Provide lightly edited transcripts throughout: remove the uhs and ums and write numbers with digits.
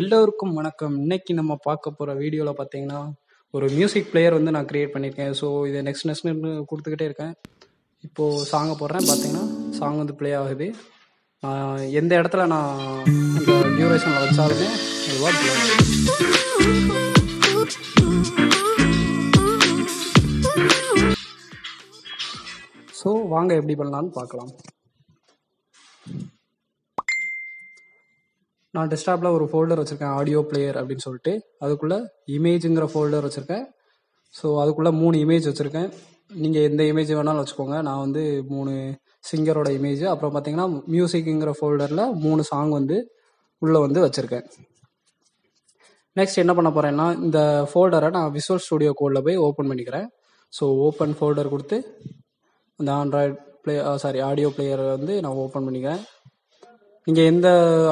எல்லோருக்கும் வணக்கம். இன்னைக்கு நம்ம பார்க்க போற வீடியோல பார்த்தீங்கன்னா, ஒரு மியூசிக் பிளேயர் வந்து நான் கிரியேட் பண்ணியிருக்கேன். ஸோ இதை நெக்ஸ்ட்னு கொடுத்துக்கிட்டே இருக்கேன். இப்போ சாங்கை போடுறேன். பார்த்தீங்கன்னா சாங் வந்து ப்ளே ஆகுது. எந்த இடத்துல நான் அந்த டியூரேஷனில் வச்சாலுமே அதுவாக ப்ளே ஆகுது. ஸோ வாங்க எப்படி பண்ணலான்னு பார்க்கலாம். நான் டெஸ்க்டாப்பில் ஒரு ஃபோல்டர் வச்சுருக்கேன், ஆடியோ பிளேயர் அப்படின்னு சொல்லிட்டு. அதுக்குள்ளே இமேஜுங்கிற ஃபோல்டர் வச்சுருக்கேன். ஸோ அதுக்குள்ளே 3 இமேஜ் வச்சுருக்கேன். நீங்கள் எந்த இமேஜ் வேணாலும் வச்சுக்கோங்க. நான் வந்து 3 சிங்கரோட இமேஜ், அப்புறம் பார்த்தீங்கன்னா மியூசிக்குங்கிற ஃபோல்டரில் 3 சாங் வந்து உள்ளே வந்து வச்சுருக்கேன். நெக்ஸ்ட் என்ன பண்ண போகிறேன்னா, இந்த ஃபோல்டரை நான் விஷுவல் ஸ்டுடியோ கோடில் போய் ஓப்பன் பண்ணிக்கிறேன். ஸோ ஓப்பன் ஃபோல்டர் கொடுத்து அந்த ஆடியோ பிளேயரை வந்து நான் ஓப்பன் பண்ணிக்கிறேன். நீங்கள் எந்த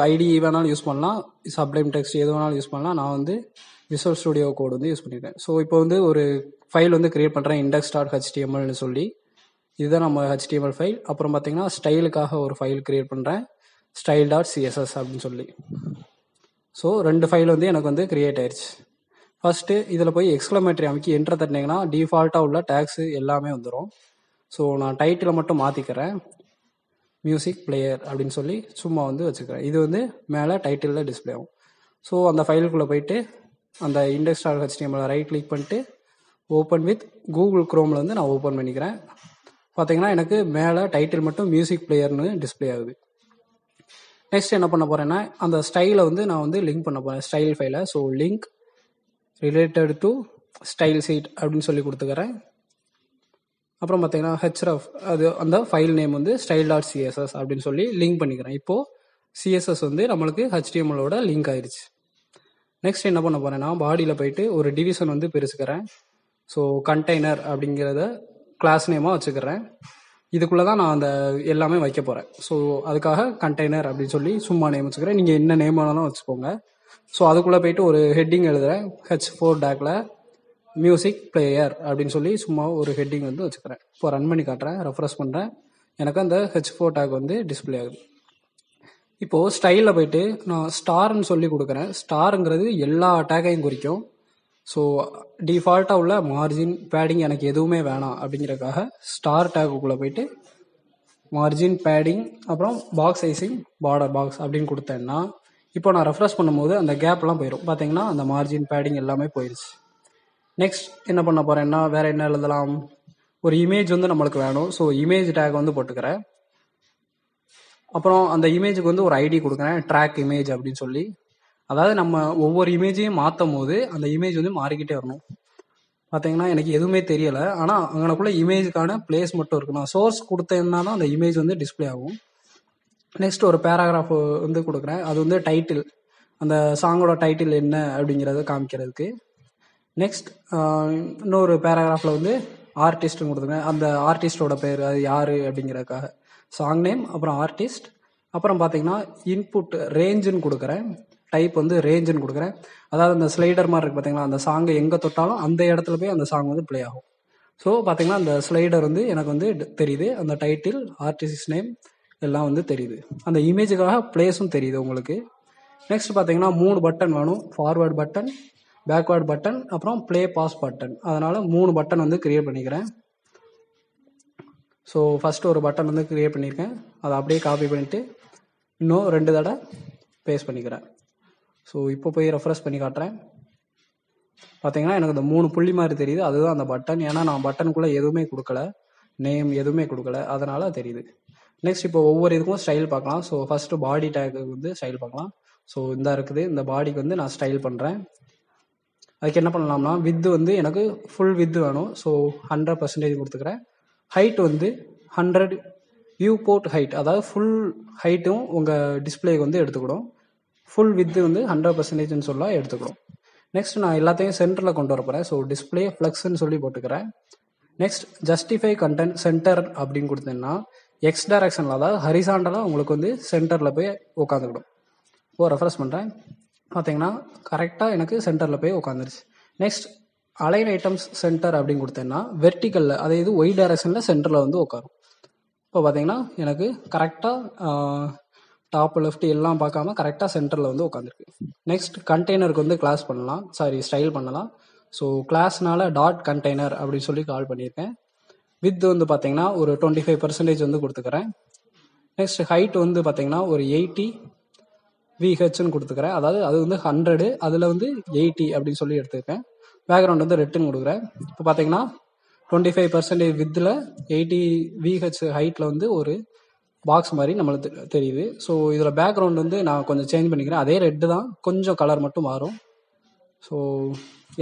ஐடி வேணாலும் யூஸ் பண்ணலாம், சப்ளைம் டெக்ஸ்ட் எது வேணாலும் யூஸ் பண்ணலாம். நான் வந்து விஷுவல் ஸ்டுடியோ கோட் வந்து யூஸ் பண்ணியிருக்கேன். ஸோ இப்போ வந்து ஒரு ஃபைல் வந்து கிரியேட் பண்ணுறேன், index.htmlனு சொல்லி. இதுதான் நம்ம HTML ஃபைல். அப்புறம் பார்த்தீங்கன்னா ஸ்டைலுக்காக ஒரு ஃபைல் கிரியேட் பண்ணுறேன், style.css அப்படின்னு சொல்லி. ஸோ 2 ஃபைல் வந்து எனக்கு வந்து கிரியேட் ஆயிடுச்சு. ஃபஸ்ட்டு இதில் போய் எக்ஸ்க்ளமேட்டரி அமைக்கி என்ட்ரு தட்டினீங்கன்னா டிஃபால்ட்டாக உள்ள டேக்ஸு எல்லாமே வந்துடும். ஸோ நான் டைட்டிலை மட்டும் மாற்றிக்கிறேன், மியூசிக் பிளேயர் அப்படின்னு சொல்லி சும்மா வந்து வச்சுக்கிறேன். இது வந்து மேலே டைட்டிலில் டிஸ்பிளே ஆகும். ஸோ அந்த ஃபைலுக்குள்ளே போயிட்டு அந்த index.html ரைட் கிளிக் பண்ணிட்டு ஓப்பன் வித் கூகுள் குரோமில் வந்து நான் ஓப்பன் பண்ணிக்கிறேன். பார்த்தீங்கன்னா எனக்கு மேலே டைட்டில் மட்டும் மியூசிக் பிளேயர்னு டிஸ்பிளே ஆகுது. நெக்ஸ்ட் என்ன பண்ண போகிறேன்னா, அந்த ஸ்டைலை வந்து நான் வந்து லிங்க் பண்ண போகிறேன், ஸ்டைல் ஃபைலை. So link related to style sheet அப்படின்னு சொல்லி கொடுத்துக்கிறேன். அப்புறம் பார்த்தீங்கன்னா href, அது அந்த ஃபைல் நேம் வந்து style.css அப்படின்னு சொல்லி லிங்க் பண்ணிக்கிறேன். இப்போது CSS வந்து நம்மளுக்கு HTMLோட லிங்க் ஆயிடுச்சு. நெக்ஸ்ட் என்ன பண்ண போகிறேன்னா, பாடியில் போயிட்டு ஒரு டிவிஷன் வந்து பிரிச்சுக்கிறேன். ஸோ கண்டெய்னர் அப்படிங்கிறத கிளாஸ் நேமாக வச்சுக்கிறேன். இதுக்குள்ளே தான் நான் அந்த எல்லாமே வைக்க போகிறேன். ஸோ அதுக்காக கண்டெய்னர் அப்படின்னு சொல்லி சும்மா நேம் வச்சுக்கிறேன். நீங்கள் என்ன நேம் வேணாலும் வச்சுக்கோங்க. ஸோ அதுக்குள்ளே போயிட்டு ஒரு ஹெட்டிங் எழுதுகிறேன், H4 டேக்கில் மியூசிக் பிளேயர் அப்படின்னு சொல்லி சும்மா ஒரு ஹெட்டிங் வந்து வச்சுக்கிறேன். இப்போ ரன் பண்ணி காட்டுறேன், ரெஃப்ரெஷ் பண்ணுறேன். எனக்கு அந்த H4 டேக் வந்து டிஸ்பிளே ஆகுது. இப்போது ஸ்டைலில் போயிட்டு நான் ஸ்டார்ன்னு சொல்லி கொடுக்குறேன். ஸ்டாருங்கிறது எல்லா டேக்கையும் குறிக்கும். ஸோ டிஃபால்ட்டாக உள்ள மார்ஜின் பேடிங் எனக்கு எதுவுமே வேணாம் அப்படிங்கிறதுக்காக ஸ்டார் டேக்குள்ளே போயிட்டு மார்ஜின் பேடிங் அப்புறம் பாக்ஸ் சைசிங் பார்டர் பாக்ஸ் அப்படின்னு கொடுத்தேன்னா இப்போ நான் ரெஃப்ரெஷ் பண்ணும்போது அந்த கேப்லாம் போயிடும். பார்த்தீங்கன்னா அந்த மார்ஜின் பேடிங் எல்லாமே போயிடுச்சு. நெக்ஸ்ட் என்ன பண்ண போகிறேன்னா, வேறு என்ன எழுதலாம், ஒரு இமேஜ் வந்து நம்மளுக்கு வேணும். ஸோ இமேஜ் டேக் வந்து போட்டுக்கிறேன். அப்புறம் அந்த இமேஜுக்கு வந்து ஒரு ஐடி கொடுக்குறேன், ட்ராக் இமேஜ் அப்படின்னு சொல்லி. அதாவது நம்ம ஒவ்வொரு இமேஜையும் மாற்றும் போது அந்த இமேஜ் வந்து மாறிக்கிட்டே வரணும். பார்த்தீங்கன்னா எனக்கு எதுவுமே தெரியலை, ஆனால் அங்கனக்குள்ளே இமேஜுக்கான பிளேஸ் மட்டும் இருக்கு. நான் சோர்ஸ் கொடுத்தேன்னா தான் அந்த இமேஜ் வந்து டிஸ்பிளே ஆகும். நெக்ஸ்ட் ஒரு பேராகிராஃப் வந்து கொடுக்குறேன், அது வந்து டைட்டில், அந்த சாங்கோட டைட்டில் என்ன அப்படிங்கிறத காமிக்கிறதுக்கு. நெக்ஸ்ட் இன்னொரு பேராகிராஃபில் வந்து ஆர்டிஸ்ட்னு கொடுத்துருங்க, அந்த ஆர்டிஸ்டோட பேர் அது யார் அப்படிங்கிறதுக்காக சாங் நேம், அப்புறம் ஆர்டிஸ்ட். அப்புறம் பார்த்தீங்கன்னா இன்புட் ரேஞ்சுன்னு கொடுக்குறேன், டைப் வந்து ரேஞ்சுன்னு கொடுக்குறேன். அதாவது அந்த ஸ்லைடர் மாதிரி இருக்குது பார்த்தீங்களா, அந்த சாங்கை எங்கே தொட்டாலும் அந்த இடத்துல போய் அந்த சாங் வந்து ப்ளே ஆகும். ஸோ பார்த்தீங்கன்னா அந்த ஸ்லைடர் வந்து எனக்கு வந்து தெரியுது, அந்த டைட்டில், ஆர்டிஸ்ட் நேம் எல்லாம் வந்து தெரியுது, அந்த இமேஜுக்காக பிளேஸும் தெரியுது உங்களுக்கு. நெக்ஸ்ட் பார்த்தீங்கன்னா 3 பட்டன் வேணும், ஃபார்வேர்ட் பட்டன், பேக்வேர்ட் பட்டன், அப்புறம் ப்ளே பாஸ் பட்டன். அதனால் 3 பட்டன் வந்து கிரியேட் பண்ணிக்கிறேன். ஸோ ஃபஸ்ட்டு ஒரு பட்டன் வந்து கிரியேட் பண்ணியிருக்கேன், அதை அப்படியே காப்பி பண்ணிவிட்டு இன்னும் 2 தடவை பேஸ்ட் பண்ணிக்கிறேன். ஸோ இப்போ போய் ரெஃப்ரெஷ் பண்ணி காட்டுறேன். பார்த்தீங்கன்னா எனக்கு இந்த 3 புள்ளி மாதிரி தெரியுது, அதுதான் அந்த பட்டன். ஏன்னா நான் பட்டனுக்குள்ளே எதுவுமே கொடுக்கல, நேம் எதுவுமே கொடுக்கல, அதனால் தெரியுது. நெக்ஸ்ட் இப்போ ஒவ்வொரு இதுக்கும் ஸ்டைல் பார்க்கலாம். ஸோ ஃபஸ்ட்டு பாடி டேக்கு வந்து ஸ்டைல் பார்க்கலாம். ஸோ இந்த இருக்குது, இந்த பாடிக்கு வந்து நான் ஸ்டைல் பண்ணுறேன். அதுக்கு என்ன பண்ணலாம்னா, வித்து வந்து எனக்கு ஃபுல் வித்து வேணும். ஸோ 100% கொடுத்துக்கிறேன். ஹைட் வந்து 100 வியூ போர்ட் ஹைட், அதாவது ஃபுல் ஹைட்டும் உங்கள் டிஸ்பிளேக்கு வந்து எடுத்துக்கிடும். ஃபுல் வித்து வந்து 100%ன்னு சொல்ல எடுத்துக்கிடும். நெக்ஸ்ட் நான் எல்லாத்தையும் சென்டரில் கொண்டு வர போகிறேன். ஸோ டிஸ்பிளே ஃப்ளெக்ஸ்ன்னு சொல்லி போட்டுக்கிறேன். நெக்ஸ்ட் ஜஸ்டிஃபை கண்டென்ட் சென்டர் அப்படின்னு கொடுத்தேன்னா எக்ஸ் டைரக்ஷனில், அதாவது ஹரிசாண்டலாக உங்களுக்கு வந்து சென்டரில் போய் உட்காந்துக்கிடும். இப்போ ரெஃப்ரெஷ் பண்ணுறேன், பார்த்தீங்கன்னா கரெக்டாக எனக்கு சென்டரில் போய் உட்காந்துருச்சு. நெக்ஸ்ட் அலைன் ஐட்டம்ஸ் சென்டர் அப்படின்னு கொடுத்தேன்னா வெர்டிக்கலில், அதே இது ஒய் டைரக்ஷனில் சென்டரில் வந்து உட்காரும். இப்போ பார்த்தீங்கன்னா எனக்கு கரெக்டாக டாப் லெஃப்ட் எல்லாம் பார்க்காம கரெக்டாக சென்டரில் வந்து உட்காந்துருக்கு. நெக்ஸ்ட் கண்டெய்னருக்கு வந்து கிளாஸ் பண்ணலாம், ஸ்டைல் பண்ணலாம். ஸோ கிளாஸ்னால டாட் கண்டெய்னர் அப்படின்னு சொல்லி கால் பண்ணியிருக்கேன். வித் வந்து பார்த்தீங்கன்னா ஒரு 25% வந்து கொடுத்துக்கிறேன். நெக்ஸ்ட் ஹைட் வந்து பார்த்தீங்கன்னா ஒரு 80 VHன்னு கொடுத்துக்கிறேன். அதாவது அது வந்து 100, அதில் வந்து 80 அப்படின்னு சொல்லி எடுத்துருக்கேன். பேக்ரவுண்ட் வந்து ரெட்டுன்னு கொடுக்குறேன். இப்போ பார்த்தீங்கன்னா 25% வித்தில் 80 VH ஹைட்டில் வந்து ஒரு பாக்ஸ் மாதிரி நம்மளுக்கு தெரியுது. ஸோ இதில் பேக்ரவுண்ட் வந்து நான் கொஞ்சம் சேஞ்ச் பண்ணிக்கிறேன். அதே ரெட்டு தான், கொஞ்சம் கலர் மட்டும் மாறும். ஸோ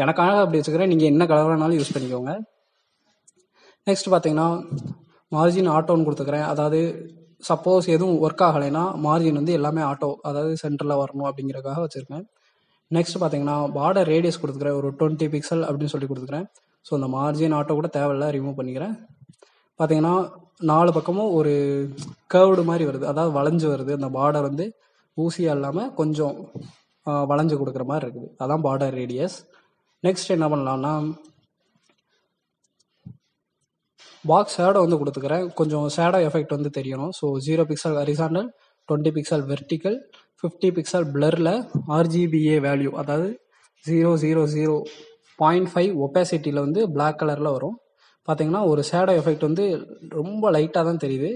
எனக்காக அப்படி வச்சுக்கிறேன், நீங்கள் என்ன கலர் வேணாலும் யூஸ் பண்ணிக்கோங்க. நெக்ஸ்ட் பார்த்தீங்கன்னா மார்ஜின் ஆட்டோன்னு கொடுத்துக்கிறேன். அதாவது சப்போஸ் எதுவும் ஒர்க் ஆகலைன்னா மார்ஜின் வந்து எல்லாமே ஆட்டோ, அதாவது சென்டரில் வரணும் அப்படிங்கிறதுக்காக வச்சுருக்கேன். நெக்ஸ்ட் பார்த்தீங்கன்னா பார்டர் ரேடியஸ் கொடுத்துக்கிறேன், ஒரு 20 பிக்சல் அப்படின்னு சொல்லி கொடுத்துக்கிறேன். ஸோ அந்த மார்ஜின் ஆட்டோ கூட தேவையில்ல, ரிமூவ் பண்ணிக்கிறேன். பார்த்தீங்கன்னா 4 பக்கமும் ஒரு கர்வ்டு மாதிரி வருது, அதாவது வளைஞ்சு வருது. அந்த பார்டர் வந்து ஊசியாக இல்லாமல் கொஞ்சம் வளைஞ்சு கொடுக்குற மாதிரி இருக்குது, அதான் பார்டர் ரேடியஸ். நெக்ஸ்ட் என்ன பண்ணலாம்னா பாக்ஸ் ஷேடோ வந்து கொடுத்துக்கிறேன். கொஞ்சம் ஷேடோ எஃபெக்ட் வந்து தெரியணும். So 0 pixel horizontal, 20 pixel vertical, 50 pixel பிளரில் RGBA வேல்யூ, அதாவது 000.5 ஒப்பாசிட்டியில் வந்து பிளாக் கலரில் வரும். பார்த்தீங்கன்னா ஒரு ஷேடோ எஃபெக்ட் வந்து ரொம்ப லைட்டாக தான் தெரியுது.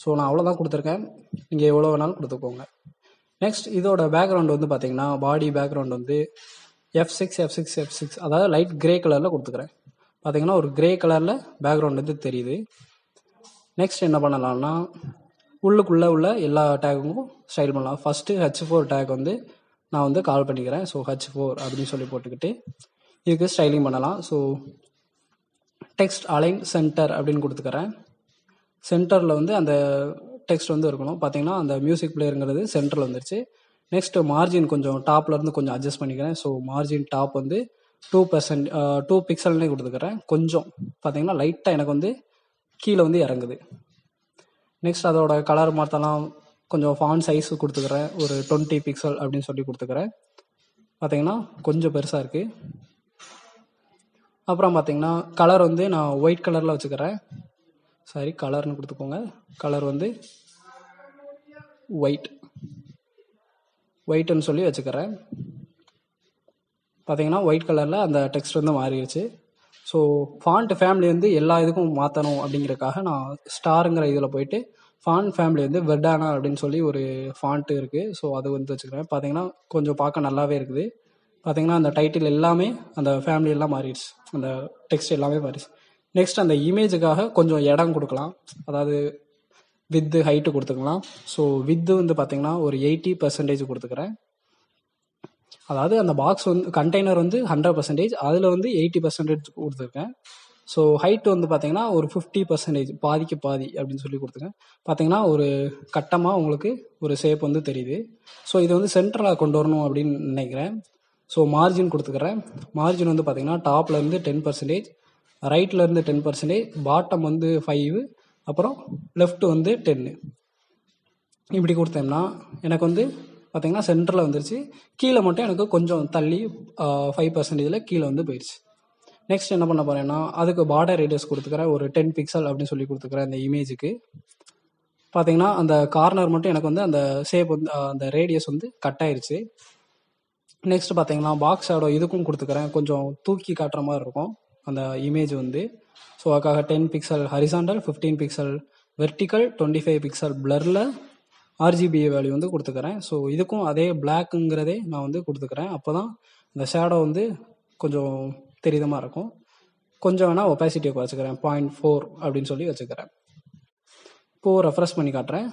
ஸோ நான் அவ்வளோதான் கொடுத்துருக்கேன், நீங்கள் எவ்வளோ வேணாலும் கொடுத்துக்கோங்க. நெக்ஸ்ட் இதோட பேக்ரவுண்ட் வந்து பார்த்தீங்கன்னா பாடி பேக்ரவுண்ட் வந்து F6, அதாவது லைட் கிரே கலரில் கொடுத்துக்கிறேன். பார்த்தீங்கன்னா ஒரு கிரே கலரில் பேக்ரவுண்ட் வந்து தெரியுது. நெக்ஸ்ட் என்ன பண்ணலாம்னா உள்ளுக்குள்ளே உள்ள எல்லா டேக்கும் ஸ்டைல் பண்ணலாம். ஃபஸ்ட்டு H4 டேக் வந்து நான் வந்து கால் பண்ணிக்கிறேன். ஸோ H4 அப்படின்னு சொல்லி போட்டுக்கிட்டு இதுக்கு ஸ்டைலிங் பண்ணலாம். ஸோ டெக்ஸ்ட் அலைன் சென்டர் அப்படின்னு கொடுத்துக்கிறேன். சென்டரில் வந்து அந்த டெக்ஸ்ட் வந்து இருக்கணும். பார்த்தீங்கன்னா அந்த மியூசிக் பிளேயருங்கிறது சென்டரில் வந்துருச்சு. நெக்ஸ்ட் மார்ஜின் கொஞ்சம் டாப்லேருந்து கொஞ்சம் அட்ஜஸ்ட் பண்ணிக்கிறேன். ஸோ மார்ஜின் டாப் வந்து 2 பிக்சல்னே கொடுத்துக்கிறேன். கொஞ்சம் பார்த்தீங்கன்னா லைட்டாக எனக்கு வந்து கீழே வந்து இறங்குது. நெக்ஸ்ட் அதோட கலர் மாற்றலாம், கொஞ்சம் ஃபாண்ட் சைஸ் கொடுத்துக்கிறேன், ஒரு 20 பிக்சல் அப்படின்னு சொல்லி கொடுத்துக்கிறேன். பார்த்தீங்கன்னா கொஞ்சம் பெருசாக இருக்குது. அப்புறம் பார்த்தீங்கன்னா கலர் வந்து நான் ஒயிட் கலரில் வச்சுக்கிறேன். கலர்னு கொடுத்துக்கோங்க. கலர் வந்து ஒயிட்னு சொல்லி வச்சுக்கிறேன். பார்த்தீங்கன்னா ஒயிட் கலரில் அந்த டெக்ஸ்ட் வந்து மாறிடுச்சு. ஸோ ஃபாண்ட் ஃபேமிலி வந்து எல்லா இதுக்கும் மாற்றணும் அப்படிங்கிறக்காக நான் ஸ்டாருங்கிற இதில் போயிட்டு ஃபாண்ட் ஃபேமிலி வந்து வெர்டானா அப்படின்னு சொல்லி ஒரு ஃபாண்ட்டு இருக்குது. ஸோ அது வந்து வச்சுக்கிறேன். பார்த்தீங்கன்னா கொஞ்சம் பார்க்க நல்லாவே இருக்குது. பார்த்தீங்கன்னா அந்த டைட்டில் எல்லாமே அந்த ஃபேமிலி எல்லாம் மாறிடுச்சு, அந்த டெக்ஸ்ட் எல்லாமே மாறிடுச்சு. நெக்ஸ்ட் அந்த இமேஜுக்காக கொஞ்சம் இடம் கொடுக்கலாம், அதாவது வித்து ஹைட்டு கொடுத்துக்கலாம். ஸோ வித்து வந்து பார்த்தீங்கன்னா ஒரு 80% கொடுத்துக்கிறேன். அதாவது அந்த பாக்ஸ் வந்து கண்டெய்னர் வந்து 100%, அதில் வந்து 80% கொடுத்துருக்கேன். ஸோ ஹைட் வந்து பார்த்தீங்கன்னா ஒரு 50%, பாதிக்கு பாதி அப்படின்னு சொல்லி கொடுத்துருக்கேன். பார்த்தீங்கன்னா ஒரு கட்டமாக உங்களுக்கு ஒரு ஷேப் வந்து தெரியுது. ஸோ இது வந்து சென்டரில் கொண்டு வரணும் அப்படின்னு நினைக்கிறேன். ஸோ மார்ஜின் கொடுத்துக்கிறேன். மார்ஜின் வந்து பார்த்தீங்கன்னா டாப்லேருந்து 10%, ரைட்லேருந்து 10%, பாட்டம் வந்து 5, அப்புறம் லெஃப்ட் வந்து 10. இப்படி கொடுத்தோம்னா எனக்கு வந்து பார்த்தீங்கன்னா சென்டரில் வந்துருச்சு. கீழே மட்டும் எனக்கு கொஞ்சம் தள்ளி 5%ல் கீழே வந்து போயிடுச்சு. நெக்ஸ்ட் என்ன பண்ண போகிறேன்னா அதுக்கு பார்டர் ரேடியஸ் கொடுத்துக்கிறேன், ஒரு 10 பிக்சல் அப்படின்னு சொல்லி கொடுத்துக்கிறேன் இந்த இமேஜுக்கு. பார்த்தீங்கன்னா அந்த கார்னர் மட்டும் எனக்கு வந்து அந்த ஷேப் வந்து அந்த ரேடியஸ் வந்து கட் ஆயிடுச்சு. நெக்ஸ்ட் பார்த்தீங்கன்னா பாக்ஸ் ஷேடோ இதுக்கும் கொடுத்துக்கிறேன், கொஞ்சம் தூக்கி காட்டுற மாதிரி இருக்கும் அந்த இமேஜ் வந்து. ஸோ அதுக்காக 10 pixel horizontal, 15 pixel vertical, 25 pixel பிளரில் RGBA வேல்யூ வந்து கொடுத்துக்கிறேன். ஸோ இதுக்கும் அதே பிளாக்குங்கிறதே நான் வந்து கொடுத்துக்கிறேன். அப்போ தான் இந்த ஷேடோ வந்து கொஞ்சம் தெரியுதமாக இருக்கும். கொஞ்சம் வேணால் ஒப்பாசிட்டியை குறைச்சிக்கிறேன், 0.4 அப்படின்னு சொல்லி வச்சுக்கிறேன். இப்போது ரெஃப்ரெஷ் பண்ணி காட்டுறேன்.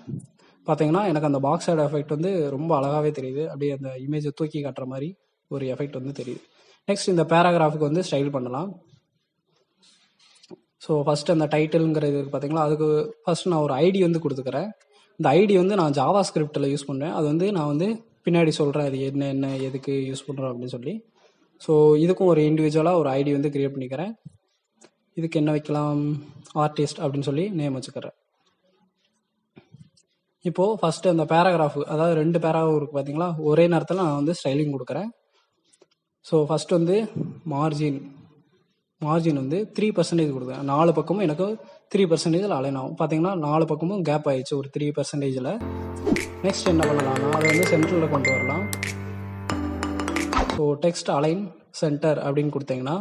பார்த்தீங்கன்னா எனக்கு அந்த பாக்ஸ் ஷேடோ எஃபெக்ட் வந்து ரொம்ப அழகாகவே தெரியுது. அப்படியே அந்த இமேஜை தூக்கி காட்டுற மாதிரி ஒரு எஃபெக்ட் வந்து தெரியுது. நெக்ஸ்ட் இந்த பேராகிராஃபுக்கு வந்து ஸ்டைல் பண்ணலாம். ஸோ ஃபஸ்ட்டு அந்த டைட்டிலுங்கிறது பார்த்தீங்களா, அதுக்கு ஃபஸ்ட்டு நான் ஒரு ஐடி வந்து கொடுத்துக்கிறேன். இந்த ஐடி வந்து நான் ஜாவா ஸ்கிரிப்டில் யூஸ் பண்ணுறேன். அது வந்து நான் வந்து பின்னாடி சொல்கிறேன் அது என்ன எதுக்கு யூஸ் பண்ணுறோம் அப்படின்னு சொல்லி. ஸோ இதுக்கும் ஒரு இண்டிவிஜுவலாக ஒரு ஐடி வந்து க்ரியேட் பண்ணிக்கிறேன். இதுக்கு என்ன வைக்கலாம், ஆர்டிஸ்ட் அப்படின்னு சொல்லி நேம் வச்சுக்கிறேன். இப்போது ஃபஸ்ட்டு அந்த பேராகிராஃபு, அதாவது 2 பேராகிராஃப் இருக்குது பார்த்தீங்களா, ஒரே நேரத்தில் நான் வந்து ஸ்டைலிங் கொடுக்குறேன். ஸோ ஃபஸ்ட்டு வந்து மார்ஜின் மார்ஜின் வந்து 3% கொடுக்குறேன். 4 பக்கமும் எனக்கு 3% அலைன் ஆகும். பார்த்தீங்கன்னா 4 பக்கமும் கேப் ஆயிடுச்சு ஒரு 3%. நெக்ஸ்ட் என்ன பண்ணலாம்னா அதை வந்து சென்டரில் கொண்டு வரலாம். ஸோ டெக்ஸ்ட் அலைன் சென்டர் அப்படின்னு கொடுத்தீங்கன்னா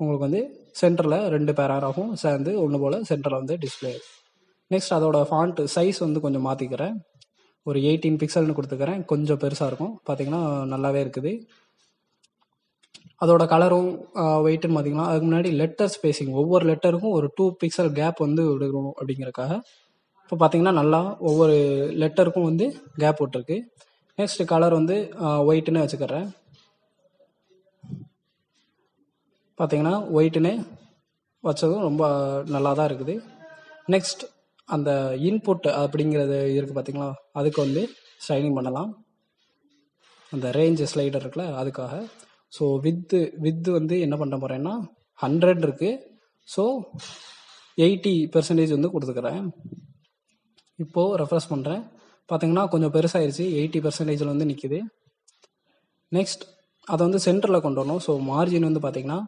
உங்களுக்கு வந்து சென்டரில் 2 பேராகிராஃபும் சேர்ந்து ஒன்று போல் சென்டரில் வந்து டிஸ்பிளே ஆகும். நெக்ஸ்ட் அதோட ஃபாண்ட் சைஸ் வந்து கொஞ்சம் மாற்றிக்கிறேன். ஒரு 18 பிக்சல்னு கொடுத்துக்கிறேன். கொஞ்சம் பெருசாக இருக்கும். பார்த்தீங்கன்னா நல்லாவே இருக்குது. அதோட கலரும் வெயிட்டுன்னு பார்த்தீங்கன்னா அதுக்கு முன்னாடி லெட்டர் ஸ்பேசிங் ஒவ்வொரு லெட்டருக்கும் ஒரு 2 பிக்சல் கேப் வந்து விடுக்கணும் அப்படிங்கிறக்காக இப்போ பார்த்தீங்கன்னா நல்லா ஒவ்வொரு லெட்டருக்கும் வந்து கேப் விட்டுருக்கு. நெக்ஸ்ட் கலர் வந்து ஒயிட்டுன்னு வச்சுக்கிறேன். பார்த்தீங்கன்னா ஒயிட்டுன்னு வச்சதும் ரொம்ப நல்லா தான் இருக்குது. நெக்ஸ்ட் அந்த இன்புட் அப்படிங்கிறது இருக்குது பார்த்தீங்களா, அதுக்கு வந்து ஸ்டைலிங் பண்ணலாம். அந்த ரேஞ்ச் ஸ்லைடர் இருக்குல்ல அதுக்காக. ஸோ வித்து வந்து என்ன பண்ண போகிறேன்னா 100 இருக்குது. ஸோ 80% வந்து கொடுத்துக்கிறேன். இப்போது ரெஃப்ரெஷ் பண்ணுறேன். பார்த்தீங்கன்னா கொஞ்சம் பெருசாகிடுச்சு. 80% வந்து நிற்கிது. நெக்ஸ்ட் அதை வந்து சென்டரில் கொண்டு வரணும். ஸோ மார்ஜின் வந்து பார்த்தீங்கன்னா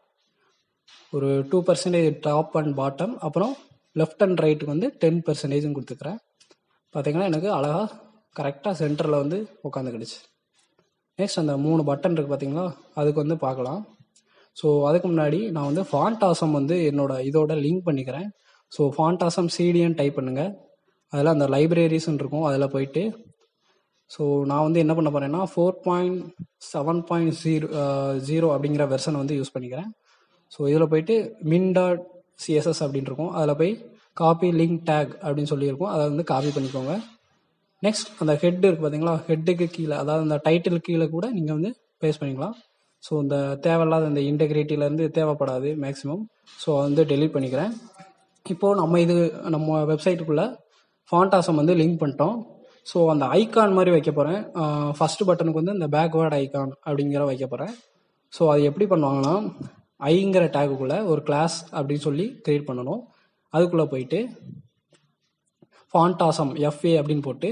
ஒரு 2% டாப் அண்ட் பாட்டம், அப்புறம் லெஃப்ட் அண்ட் ரைட்டுக்கு வந்து 10% கொடுத்துக்கிறேன். பார்த்தீங்கன்னா எனக்கு அழகாக கரெக்டாக சென்டரில் வந்து உட்காந்துக்கிடுச்சு. நெக்ஸ்ட் அந்த 3 பட்டன் இருக்குது பார்த்தீங்களா, அதுக்கு வந்து பார்க்கலாம். ஸோ அதுக்கு முன்னாடி நான் வந்து ஃபாண்டாசம் வந்து இதோட லிங்க் பண்ணிக்கிறேன். ஸோ ஃபாண்டாசம் சிடின்னு டைப் பண்ணுங்கள். அதில் அந்த லைப்ரரிஸ்ன்னு இருக்கும், அதில் போயிட்டு ஸோ நான் வந்து என்ன பண்ண போகிறேன்னா 4.7.0 அப்படிங்கிற வெர்ஷன் வந்து யூஸ் பண்ணிக்கிறேன். ஸோ இதில் போயிட்டு min.css அப்படின்னு இருக்கும், அதில் போய் காப்பி லிங்க் டேக் அப்படின்னு சொல்லியிருக்கும், அதை வந்து காப்பி பண்ணிக்கோங்க. நெக்ஸ்ட் அந்த ஹெட் இருக்குது பார்த்தீங்களா, ஹெட்டுக்கு கீழே அதாவது அந்த டைட்டில் கீழே கூட நீங்கள் வந்து பேஸ்ட் பண்ணிக்கலாம். ஸோ இந்த தேவையில்லாத இந்த இன்டெகிரிட்டிலேருந்து தேவைப்படாது மேக்ஸிமம். ஸோ வந்து டெலீட் பண்ணிக்கிறேன். இப்போது நம்ம வெப்சைட்டுக்குள்ளே ஃபாண்டாசம் வந்து லிங்க் பண்ணிட்டோம். ஸோ அந்த ஐக்கான் மாதிரி வைக்க போகிறேன். ஃபஸ்ட்டு பட்டனுக்கு வந்து இந்த பேக்வேர்ட் ஐக்கான் அப்படிங்கிற வைக்க போகிறேன். ஸோ அது எப்படி பண்ணுவாங்கன்னா ஐங்கிற டேக்குக்குள்ளே ஒரு கிளாஸ் அப்படின்னு சொல்லி கிரியேட் பண்ணணும். அதுக்குள்ளே போயிட்டு ஃபாண்டாசம் FA அப்படின்னு போட்டு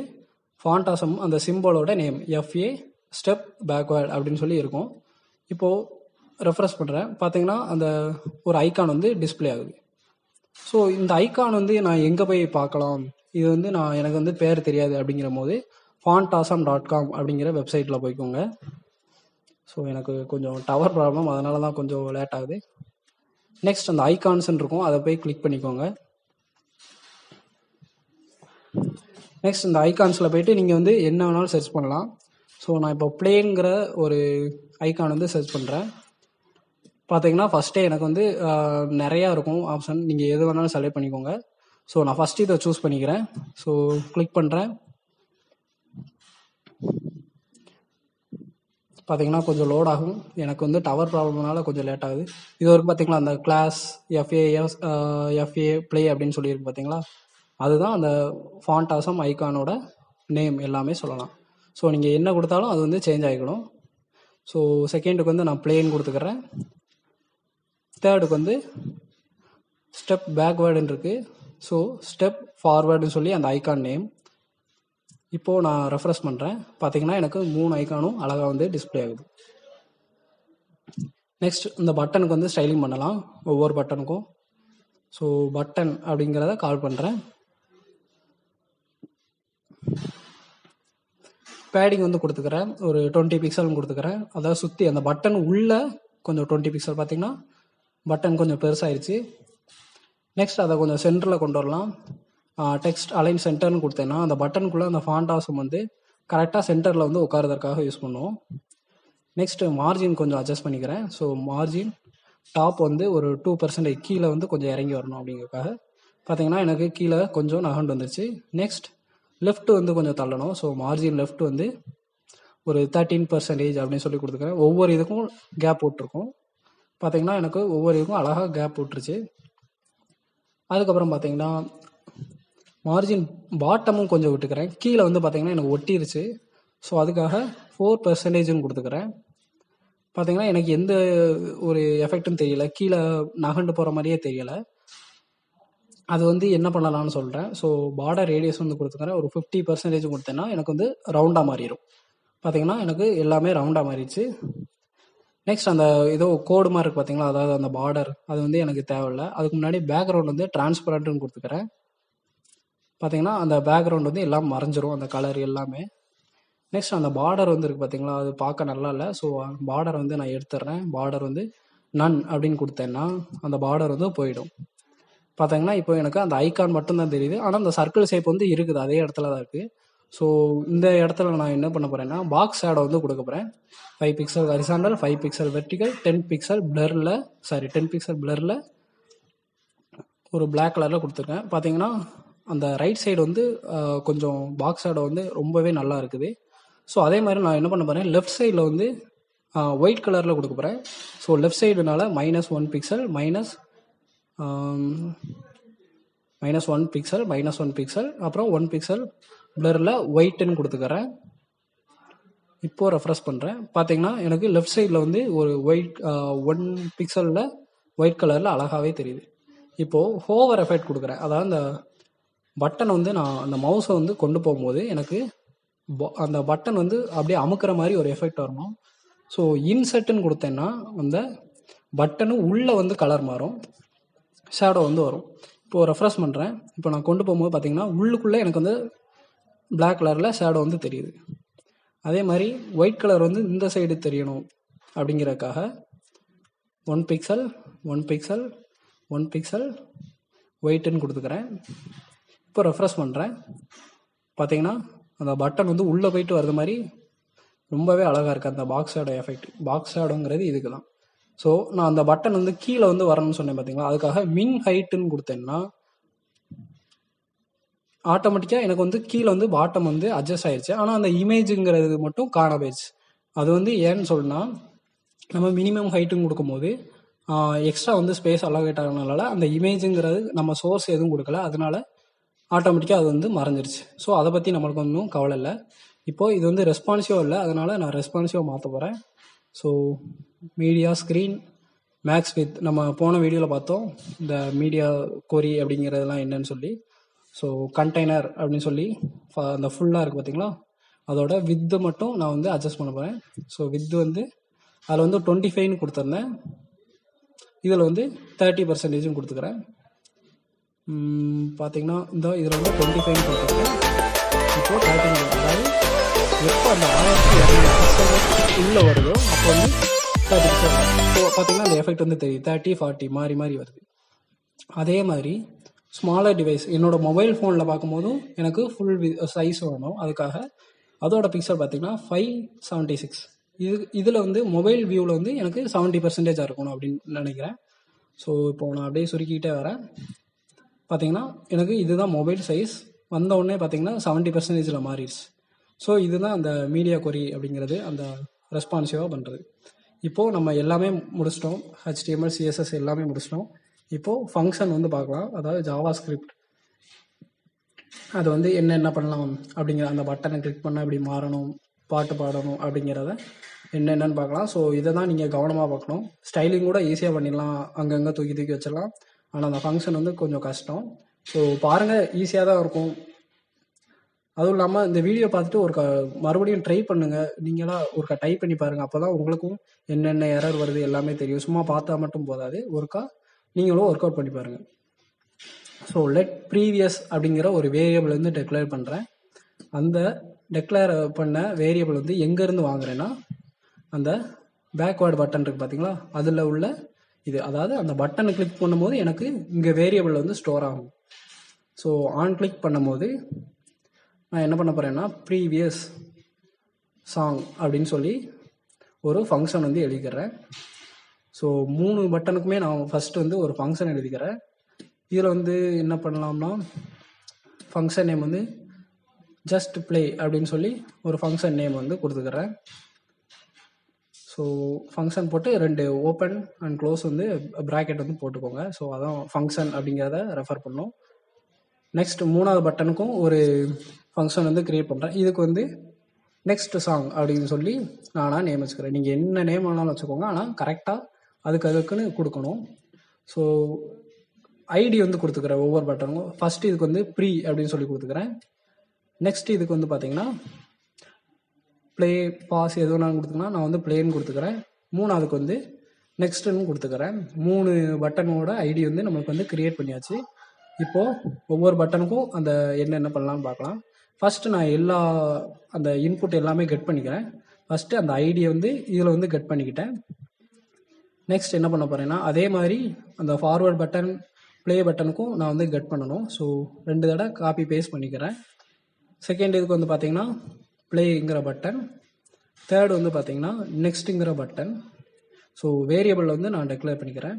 ஃபாண்டாசம் அந்த சிம்பிளோட நேம் FA ஸ்டெப் பேக்வேர்ட் அப்படின்னு சொல்லி இருக்கும். இப்போது ரெஃப்ரெஷ் பண்ணுறேன். பார்த்தீங்கன்னா அந்த ஒரு ஐக்கான் வந்து டிஸ்பிளே ஆகுது. ஸோ இந்த ஐக்கான் வந்து நான் எங்கே போய் பார்க்கலாம், இது வந்து எனக்கு வந்து பேர் தெரியாது அப்படிங்கிற போது fantasm.com அப்படிங்கிற வெப்சைட்டில் போய்க்கோங்க. ஸோ எனக்கு கொஞ்சம் டவர் ப்ராப்ளம், அதனால தான் கொஞ்சம் லேட் ஆகுது. நெக்ஸ்ட் அந்த ஐகான்ஸ்ன்னு இருக்கும், அதை போய் கிளிக் பண்ணிக்கோங்க. நெக்ஸ்ட் இந்த ஐகான்ஸில் போயிட்டு நீங்கள் வந்து என்ன வேணாலும் சர்ச் பண்ணலாம். ஸோ நான் இப்போ பிளேங்கிற ஒரு ஐகான் வந்து சர்ச் பண்ணுறேன். பார்த்தீங்கன்னா ஃபஸ்ட்டே எனக்கு வந்து நிறையா இருக்கும் ஆப்ஷன், நீங்கள் எது வேணாலும் செலக்ட் பண்ணிக்கோங்க. ஸோ நான் ஃபஸ்ட்டு இதை சூஸ் பண்ணிக்கிறேன். ஸோ கிளிக் பண்ணுறேன். பார்த்தீங்கன்னா கொஞ்சம் லோட் ஆகும், எனக்கு வந்து டவர் ப்ராப்ளம்னால கொஞ்சம் லேட் ஆகுது. இது வரைக்கும் பார்த்தீங்களா அந்த கிளாஸ் FA ப்ளே அப்படின்னு சொல்லியிருக்கு பார்த்தீங்களா, அதுதான் அந்த ஃபாண்டாசம் ஐகானோட நேம் எல்லாமே சொல்லலாம். ஸோ நீங்கள் என்ன கொடுத்தாலும் அது வந்து சேஞ்ச் ஆகிக்கணும். ஸோ செகண்டுக்கு வந்து நான் பிளேன்னு கொடுத்துக்கிறேன். தேர்டுக்கு வந்து ஸ்டெப் பேக்வேர்டுன்னு இருக்குது. ஸோ ஸ்டெப் ஃபார்வேர்டுன்னு சொல்லி அந்த ஐகான் நேம். இப்போது நான் ரெஃப்ரெஷ் பண்ணுறேன். பார்த்தீங்கன்னா எனக்கு 3 ஐக்கானும் அழகாக வந்து டிஸ்பிளே ஆகுது. நெக்ஸ்ட் இந்த பட்டனுக்கு வந்து ஸ்டைலிங் பண்ணலாம் ஒவ்வொரு பட்டனுக்கும். ஸோ பட்டன் அப்படிங்கிறத கால் பண்ணுறேன். பேடிங் வந்து கொடுத்துக்கிறேன், ஒரு 20 பிக்சல் கொடுத்துக்கிறேன். அதாவது சுற்றி அந்த பட்டன் உள்ள கொஞ்சம் 20 பிக்சல். பார்த்தீங்கன்னா பட்டன் கொஞ்சம் பெருசாகிடுச்சு. நெக்ஸ்ட் அதை கொஞ்சம் சென்டரில் கொண்டு வரலாம். டெக்ஸ்ட் அலைன் சென்டர்னு கொடுத்தேன்னா அந்த பட்டனுக்குள்ளே அந்த ஃபாண்டாசம் வந்து கரெக்டாக சென்டரில் வந்து உட்காரதற்காக யூஸ் பண்ணுவோம். நெக்ஸ்ட் மார்ஜின் கொஞ்சம் அட்ஜஸ்ட் பண்ணிக்கிறேன். ஸோ மார்ஜின் டாப் வந்து ஒரு 2% கீழே வந்து கொஞ்சம் இறங்கி வரணும் அப்படிங்கிறதுக்காக. பார்த்தீங்கன்னா எனக்கு கீழே கொஞ்சம் நகண்டு வந்துருச்சு. நெக்ஸ்ட் லெஃப்ட் வந்து கொஞ்சம் தள்ளணும். ஸோ மார்ஜின் லெஃப்ட் வந்து ஒரு 13% அப்படின்னு சொல்லி கொடுத்துக்கிறேன். ஒவ்வொரு இதுக்கும் கேப் விட்டுருக்கும். பார்த்தீங்கன்னா எனக்கு ஒவ்வொரு இதுக்கும் அழகாக கேப் விட்டுருச்சு. அதுக்கப்புறம் பார்த்தீங்கன்னா மார்ஜின் பாட்டமும் கொஞ்சம் விட்டுக்கிறேன். கீழே வந்து பார்த்தீங்கன்னா எனக்கு ஒட்டிருச்சு. ஸோ அதுக்காக 4% கொடுத்துக்கிறேன். பார்த்தீங்கன்னா எனக்கு எந்த ஒரு எஃபெக்ட்டும் தெரியல, கீழே நகண்டு போகிற மாதிரியே தெரியலை. அது வந்து என்ன பண்ணலாம்னு சொல்கிறேன். ஸோ பார்டர் ரேடியஸ் வந்து கொடுத்துக்கிறேன். ஒரு 50% கொடுத்தேன்னா எனக்கு வந்து ரவுண்டாக மாறிடும். பார்த்தீங்கன்னா எனக்கு எல்லாமே ரவுண்டாக மாறிடுச்சு. நெக்ஸ்ட் அந்த ஏதோ கோடு மாதிரி இருக்கு பார்த்தீங்களா, அதாவது அந்த பார்டர் அது வந்து எனக்கு தேவையில்லை. அதுக்கு முன்னாடி பேக்ரவுண்ட் வந்து டிரான்ஸ்பரண்ட்னு கொடுத்துக்கிறேன். பார்த்தீங்கன்னா அந்த பேக்ரவுண்ட் வந்து எல்லாம் மறைஞ்சிரும், அந்த கலர் எல்லாமே. நெக்ஸ்ட் அந்த பார்டர் வந்து இருக்கு பார்த்தீங்களா, அது பார்க்க நல்லா இல்லை. ஸோ பார்டர் வந்து நான் எடுத்துடுறேன். பார்டர் வந்து நன் அப்படின்னு கொடுத்தேன்னா அந்த பார்டர் வந்து போயிடும். பார்த்தீங்கன்னா இப்போ எனக்கு அந்த ஐகான் மட்டும்தான் தெரியுது, ஆனால் அந்த சர்க்கிள் ஷேப் வந்து இருக்குது, அதே இடத்துல தான் இருக்குது. ஸோ இந்த இடத்துல நான் என்ன பண்ண போகிறேன்னா பாக்ஸ் ஷேடோ வந்து கொடுக்க போகிறேன். 5 pixel horizontal, 5 pixel vertical, 10 pixel பிளரில் 10 பிக்சல் பிளரில் ஒரு பிளாக் கலரில் கொடுத்துருக்கேன். பார்த்தீங்கன்னா அந்த ரைட் சைடு வந்து கொஞ்சம் பாக்ஸ் ஷேடோ வந்து ரொம்பவே நல்லா இருக்குது. ஸோ அதே மாதிரி நான் என்ன பண்ண போகிறேன், லெஃப்ட் சைடில் வந்து ஒயிட் கலரில் கொடுக்க போகிறேன். ஸோ லெஃப்ட் சைடுனால -1 பிக்சல் -1 பிக்சல் அப்புறம் 1 பிக்சல் பிளரில் ஒயிட்னு கொடுத்துக்கிறேன். இப்போ ரெஃப்ரெஷ் பண்ணுறேன். பார்த்தீங்கன்னா எனக்கு லெஃப்ட் சைடில் வந்து ஒரு ஒயிட் 1 பிக்சலில் ஒயிட் கலரில் அழகாகவே தெரியுது. இப்போது ஹோவர் எஃபெக்ட் கொடுக்குறேன். அதாவது அந்த பட்டன் வந்து நான் அந்த மவுஸை வந்து கொண்டு போகும்போது எனக்கு அந்த பட்டன் வந்து அப்படியே அமுக்கிற மாதிரி ஒரு எஃபெக்ட் வரணும். ஸோ இன்செட்டுன்னு கொடுத்தேன்னா அந்த பட்டனு உள்ளே வந்து கலர் மாறும், ஷேடோ வந்து வரும். இப்போது ரெஃப்ரெஷ் பண்ணுறேன். இப்போ நான் கொண்டு போகும்போது பார்த்தீங்கன்னா உள்ளுக்குள்ளே எனக்கு வந்து பிளாக் கலரில் ஷேடோ வந்து தெரியுது. அதே மாதிரி ஒயிட் கலர் வந்து இந்த சைடு தெரியணும் அப்படிங்கிறதுக்காக 1 பிக்சல் 1 பிக்சல் 1 பிக்சல் ஒயிட்டுன்னு கொடுத்துக்கிறேன். இப்போ ரெஃப்ரெஷ் பண்ணுறேன். பார்த்தீங்கன்னா அந்த பட்டன் வந்து உள்ளே போயிட்டு வர்றது மாதிரி ரொம்பவே அழகாக இருக்குது அந்த பாக்ஸ் ஷேடோ எஃபெக்ட். பாக்ஸ் ஷேடோங்கிறது இதுக்கு தான். ஸோ நான் அந்த பட்டன் வந்து கீழே வந்து வரணும்னு சொன்னேன் பார்த்தீங்களா, அதுக்காக மின் ஹைட்டுன்னு கொடுத்தேன்னா ஆட்டோமேட்டிக்காக எனக்கு வந்து கீழே வந்து பாட்டம் வந்து அட்ஜஸ்ட் ஆயிடுச்சு. ஆனால் அந்த இமேஜுங்கிறது மட்டும் காண போயிடுச்சு. அது வந்து ஏன்னு சொன்னால் நம்ம மினிமம் ஹைட்டுன்னு கொடுக்கும்போது எக்ஸ்ட்ரா வந்து ஸ்பேஸ் அலோகேட் ஆகிறதுனால அந்த இமேஜுங்கிறது நம்ம சோர்ஸ் எதுவும் கொடுக்கல, அதனால ஆட்டோமேட்டிக்காக அது வந்து மறைஞ்சிருச்சு. ஸோ அதை பற்றி நம்மளுக்கு ஒன்றும் கவலை இல்லை. இப்போது இது வந்து ரெஸ்பான்சிவாக இல்லை, அதனால் நான் ரெஸ்பான்சிவாக மாற்ற போகிறேன். So media screen max with நம்ம போன வீடியோவில் பார்த்தோம் இந்த மீடியா கொரி அப்படிங்கிறதுலாம் என்னன்னு சொல்லி. ஸோ கண்டெய்னர் அப்படின்னு சொல்லி அந்த ஃபுல்லாக இருக்குது பார்த்தீங்களா, அதோட வித்து மட்டும் நான் வந்து அட்ஜஸ்ட் பண்ண போகிறேன். ஸோ வித்து வந்து அதில் வந்து 25ன்னு கொடுத்துருந்தேன், இதில் வந்து 30% கொடுத்துக்கிறேன். பார்த்தீங்கன்னா இந்த இதில் வந்து 25 கொடுத்துருக்கேன். இப்போது 30, அதாவது எப்போ அந்த 1200 பிக்சல் உள்ளே வருதோ அப்போ வந்து 30 பிக்சல். ஸோ பார்த்தீங்கன்னா அந்த எஃபெக்ட் வந்து தெரியுது, 30, 40 மாறி மாறி வருது. அதே மாதிரி ஸ்மாலர் டிவைஸ் என்னோட மொபைல் ஃபோனில் பார்க்கும்போதும் எனக்கு ஃபுல் சைஸ் வேணும், அதுக்காக அதோட பிக்சல் பார்த்தீங்கன்னா 576. இதில் வந்து மொபைல் வியூவில் வந்து எனக்கு 70% இருக்கணும் அப்படின்னு நினைக்கிறேன். ஸோ இப்போது நான் அப்படியே சுருக்கிக்கிட்டே வரேன். பார்த்தீங்கன்னா எனக்கு இதுதான் மொபைல் சைஸ், வந்த உடனே பார்த்தீங்கன்னா 70% மாறிடுச்சு. ஸோ இதுதான் அந்த மீடியா கொரி அப்படிங்கிறது, அந்த ரெஸ்பான்சிவாக பண்ணுறது. இப்போது நம்ம எல்லாமே முடிச்சிட்டோம், HTML CSS எல்லாமே முடிச்சிட்டோம். இப்போது ஃபங்க்ஷன் வந்து பார்க்கலாம். அதாவது ஜாவா ஸ்கிரிப்ட் அது வந்து என்ன பண்ணலாம் அப்படிங்கிற, அந்த பட்டனை கிளிக் பண்ணால் இப்படி மாறணும், பாட்டு பாடணும் அப்படிங்கிறத என்னென்னு பார்க்கலாம். ஸோ இதை தான் நீங்கள் கவனமாக பார்க்கணும். ஸ்டைலிங் கூட ஈஸியாக பண்ணிடலாம், அங்கங்கே தூக்கி தூக்கி வச்சிடலாம். ஆனால் அந்த ஃபங்க்ஷன் வந்து கொஞ்சம் கஷ்டம். ஸோ பாருங்கள், ஈஸியாக தான் இருக்கும். அதுவும் இல்லாமல் இந்த வீடியோ பார்த்துட்டு ஒரு மறுபடியும் ட்ரை பண்ணுங்கள், நீங்களாக ஒருக்கா டைப் பண்ணி பாருங்கள். அப்போ தான் உங்களுக்கும் என்னென்ன எரர் வருது எல்லாமே தெரியும். சும்மா பார்த்தா மட்டும் போதாது, ஒருக்கா நீங்களும் ஒர்க் அவுட் பண்ணி பாருங்கள். ஸோ லெட் ப்ரீவியஸ் அப்படிங்கிற ஒரு வேரியபிள் வந்து டெக்ளேர் பண்ணுறேன். அந்த டெக்ளேர் பண்ண வேரியபிள் வந்து எங்கேருந்து வாங்குறேன்னா அந்த பேக்வேர்டு பட்டன் இருக்குது பார்த்தீங்களா, அதில் உள்ள இது. அதாவது அந்த பட்டனை கிளிக் பண்ணும்போது எனக்கு இங்கே வேரியபிள் வந்து ஸ்டோர் ஆகும். ஸோ ஆன் கிளிக் பண்ணும்போது நான் என்ன பண்ண போகிறேன்னா ப்ரீவியஸ் சாங் அப்படின்னு சொல்லி ஒரு ஃபங்க்ஷன் வந்து எழுதிக்கிறேன். ஸோ 3 பட்டனுக்குமே நான் ஃபஸ்ட்டு வந்து ஒரு ஃபங்க்ஷன் எழுதிக்கிறேன். இதில் வந்து என்ன பண்ணலாம்னா ஃபங்க்ஷன் நேம் வந்து ஜஸ்ட் ப்ளே அப்படின்னு சொல்லி ஒரு ஃபங்க்ஷன் நேம் வந்து கொடுத்துக்கிறேன். ஸோ ஃபங்க்ஷன் போட்டு 2 ஓப்பன் அண்ட் க்ளோஸ் வந்து ப்ராக்கெட் வந்து போட்டுக்கோங்க. ஸோ அதான் ஃபங்க்ஷன் அப்படிங்கிறத ரெஃபர் பண்ணோம். நெக்ஸ்ட் 3வது பட்டனுக்கும் ஒரு ஃபங்க்ஷன் வந்து க்ரியேட் பண்ணுறேன். இதுக்கு வந்து நெக்ஸ்ட் சாங் அப்படின்னு சொல்லி நானாக நேம் வச்சுக்கிறேன். நீங்கள் என்ன நேம் வேணாலும் வச்சுக்கோங்க, ஆனால் கரெக்டாக அதுக்குன்னு கொடுக்கணும். ஸோ ஐடி வந்து கொடுத்துக்கிறேன் ஒவ்வொரு பட்டனுக்கும். ஃபஸ்ட்டு இதுக்கு வந்து ப்ரீ அப்படின்னு சொல்லி கொடுத்துக்கிறேன். நெக்ஸ்ட் இதுக்கு வந்து பார்த்தீங்கன்னா ப்ளே பாஸ் எது வேணாலும் கொடுத்துக்கலாம், நான் வந்து ப்ளேன்னு கொடுத்துக்கிறேன். மூணாவதுக்கு வந்து நெக்ஸ்ட்டுன்னு கொடுத்துக்கிறேன். 3 பட்டனோட ஐடி வந்து நம்மளுக்கு வந்து கிரியேட் பண்ணியாச்சு. இப்போது ஒவ்வொரு பட்டனுக்கும் அந்த என்னென்ன பண்ணலாம்னு பார்க்கலாம். ஃபஸ்ட்டு நான் அந்த இன்புட் எல்லாமே கெட் பண்ணிக்கிறேன். ஃபஸ்ட்டு அந்த ஐடியை வந்து இதில் வந்து கெட் பண்ணிக்கிட்டேன். நெக்ஸ்ட் என்ன பண்ண போகிறேன்னா அதே மாதிரி அந்த ஃபார்வர்ட் பட்டன் ப்ளே பட்டனுக்கும் நான் வந்து கெட் பண்ணணும். ஸோ 2 தடவை காப்பி பேஸ்ட் பண்ணிக்கிறேன். செகண்ட் இதுக்கு வந்து பார்த்தீங்கன்னா ப்ளேங்கிற பட்டன், தேர்டு வந்து பார்த்தீங்கன்னா நெக்ஸ்ட்டுங்கிற பட்டன். ஸோ வேரியபிள் வந்து நான் டெக்ளேர் பண்ணிக்கிறேன்.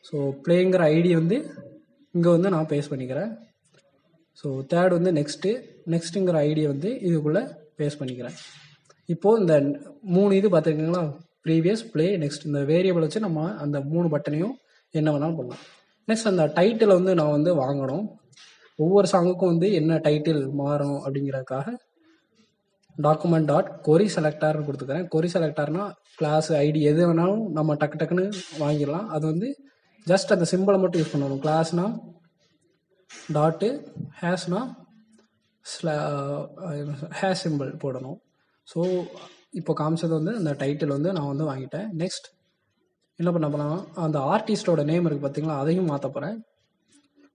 ஸோ ப்ளேங்கிற ஐடி வந்து இங்கே வந்து நான் பேஸ்ட் பண்ணிக்கிறேன். ஸோ தேர்ட் வந்து நெக்ஸ்ட்டுங்கிற ஐடியை வந்து இதுக்குள்ளே பேஸ்ட் பண்ணிக்கிறேன். இப்போது இந்த 3 இது பார்த்துருக்கீங்களா, ப்ரீவியஸ், ப்ளே, நெக்ஸ்ட், இந்த வேரியபிள் வச்சு நம்ம அந்த 3 பட்டனையும் என்ன வேணாலும் பண்ணலாம். நெக்ஸ்ட் அந்த டைட்டில் வந்து நான் வந்து வாங்கணும். ஒவ்வொரு சாங்குக்கும் வந்து என்ன டைட்டில் மாறணும் அப்படிங்கிறதுக்காக டாக்குமெண்ட் டாட் கொரி செலக்டார்னு கொடுத்துக்கிறேன். கொரி செலக்டார்னா கிளாஸ் ஐடி எது வேணாலும் நம்ம டக்குன்னு வாங்கிடலாம். அது வந்து ஜஸ்ட் அந்த சிம்பிளை மட்டும் யூஸ் பண்ணணும். கிளாஸ்னா டாட்டு, ஹேஷ்னா ஹேஷ் சிம்பிள் போடணும். ஸோ இப்போ காமிச்சது வந்து அந்த டைட்டில் வந்து நான் வந்து வாங்கிட்டேன். நெக்ஸ்ட் என்ன பண்ண போனால் அந்த ஆர்டிஸ்டோட நேம் இருக்குது பார்த்தீங்களா, அதையும் மாற்ற போகிறேன்.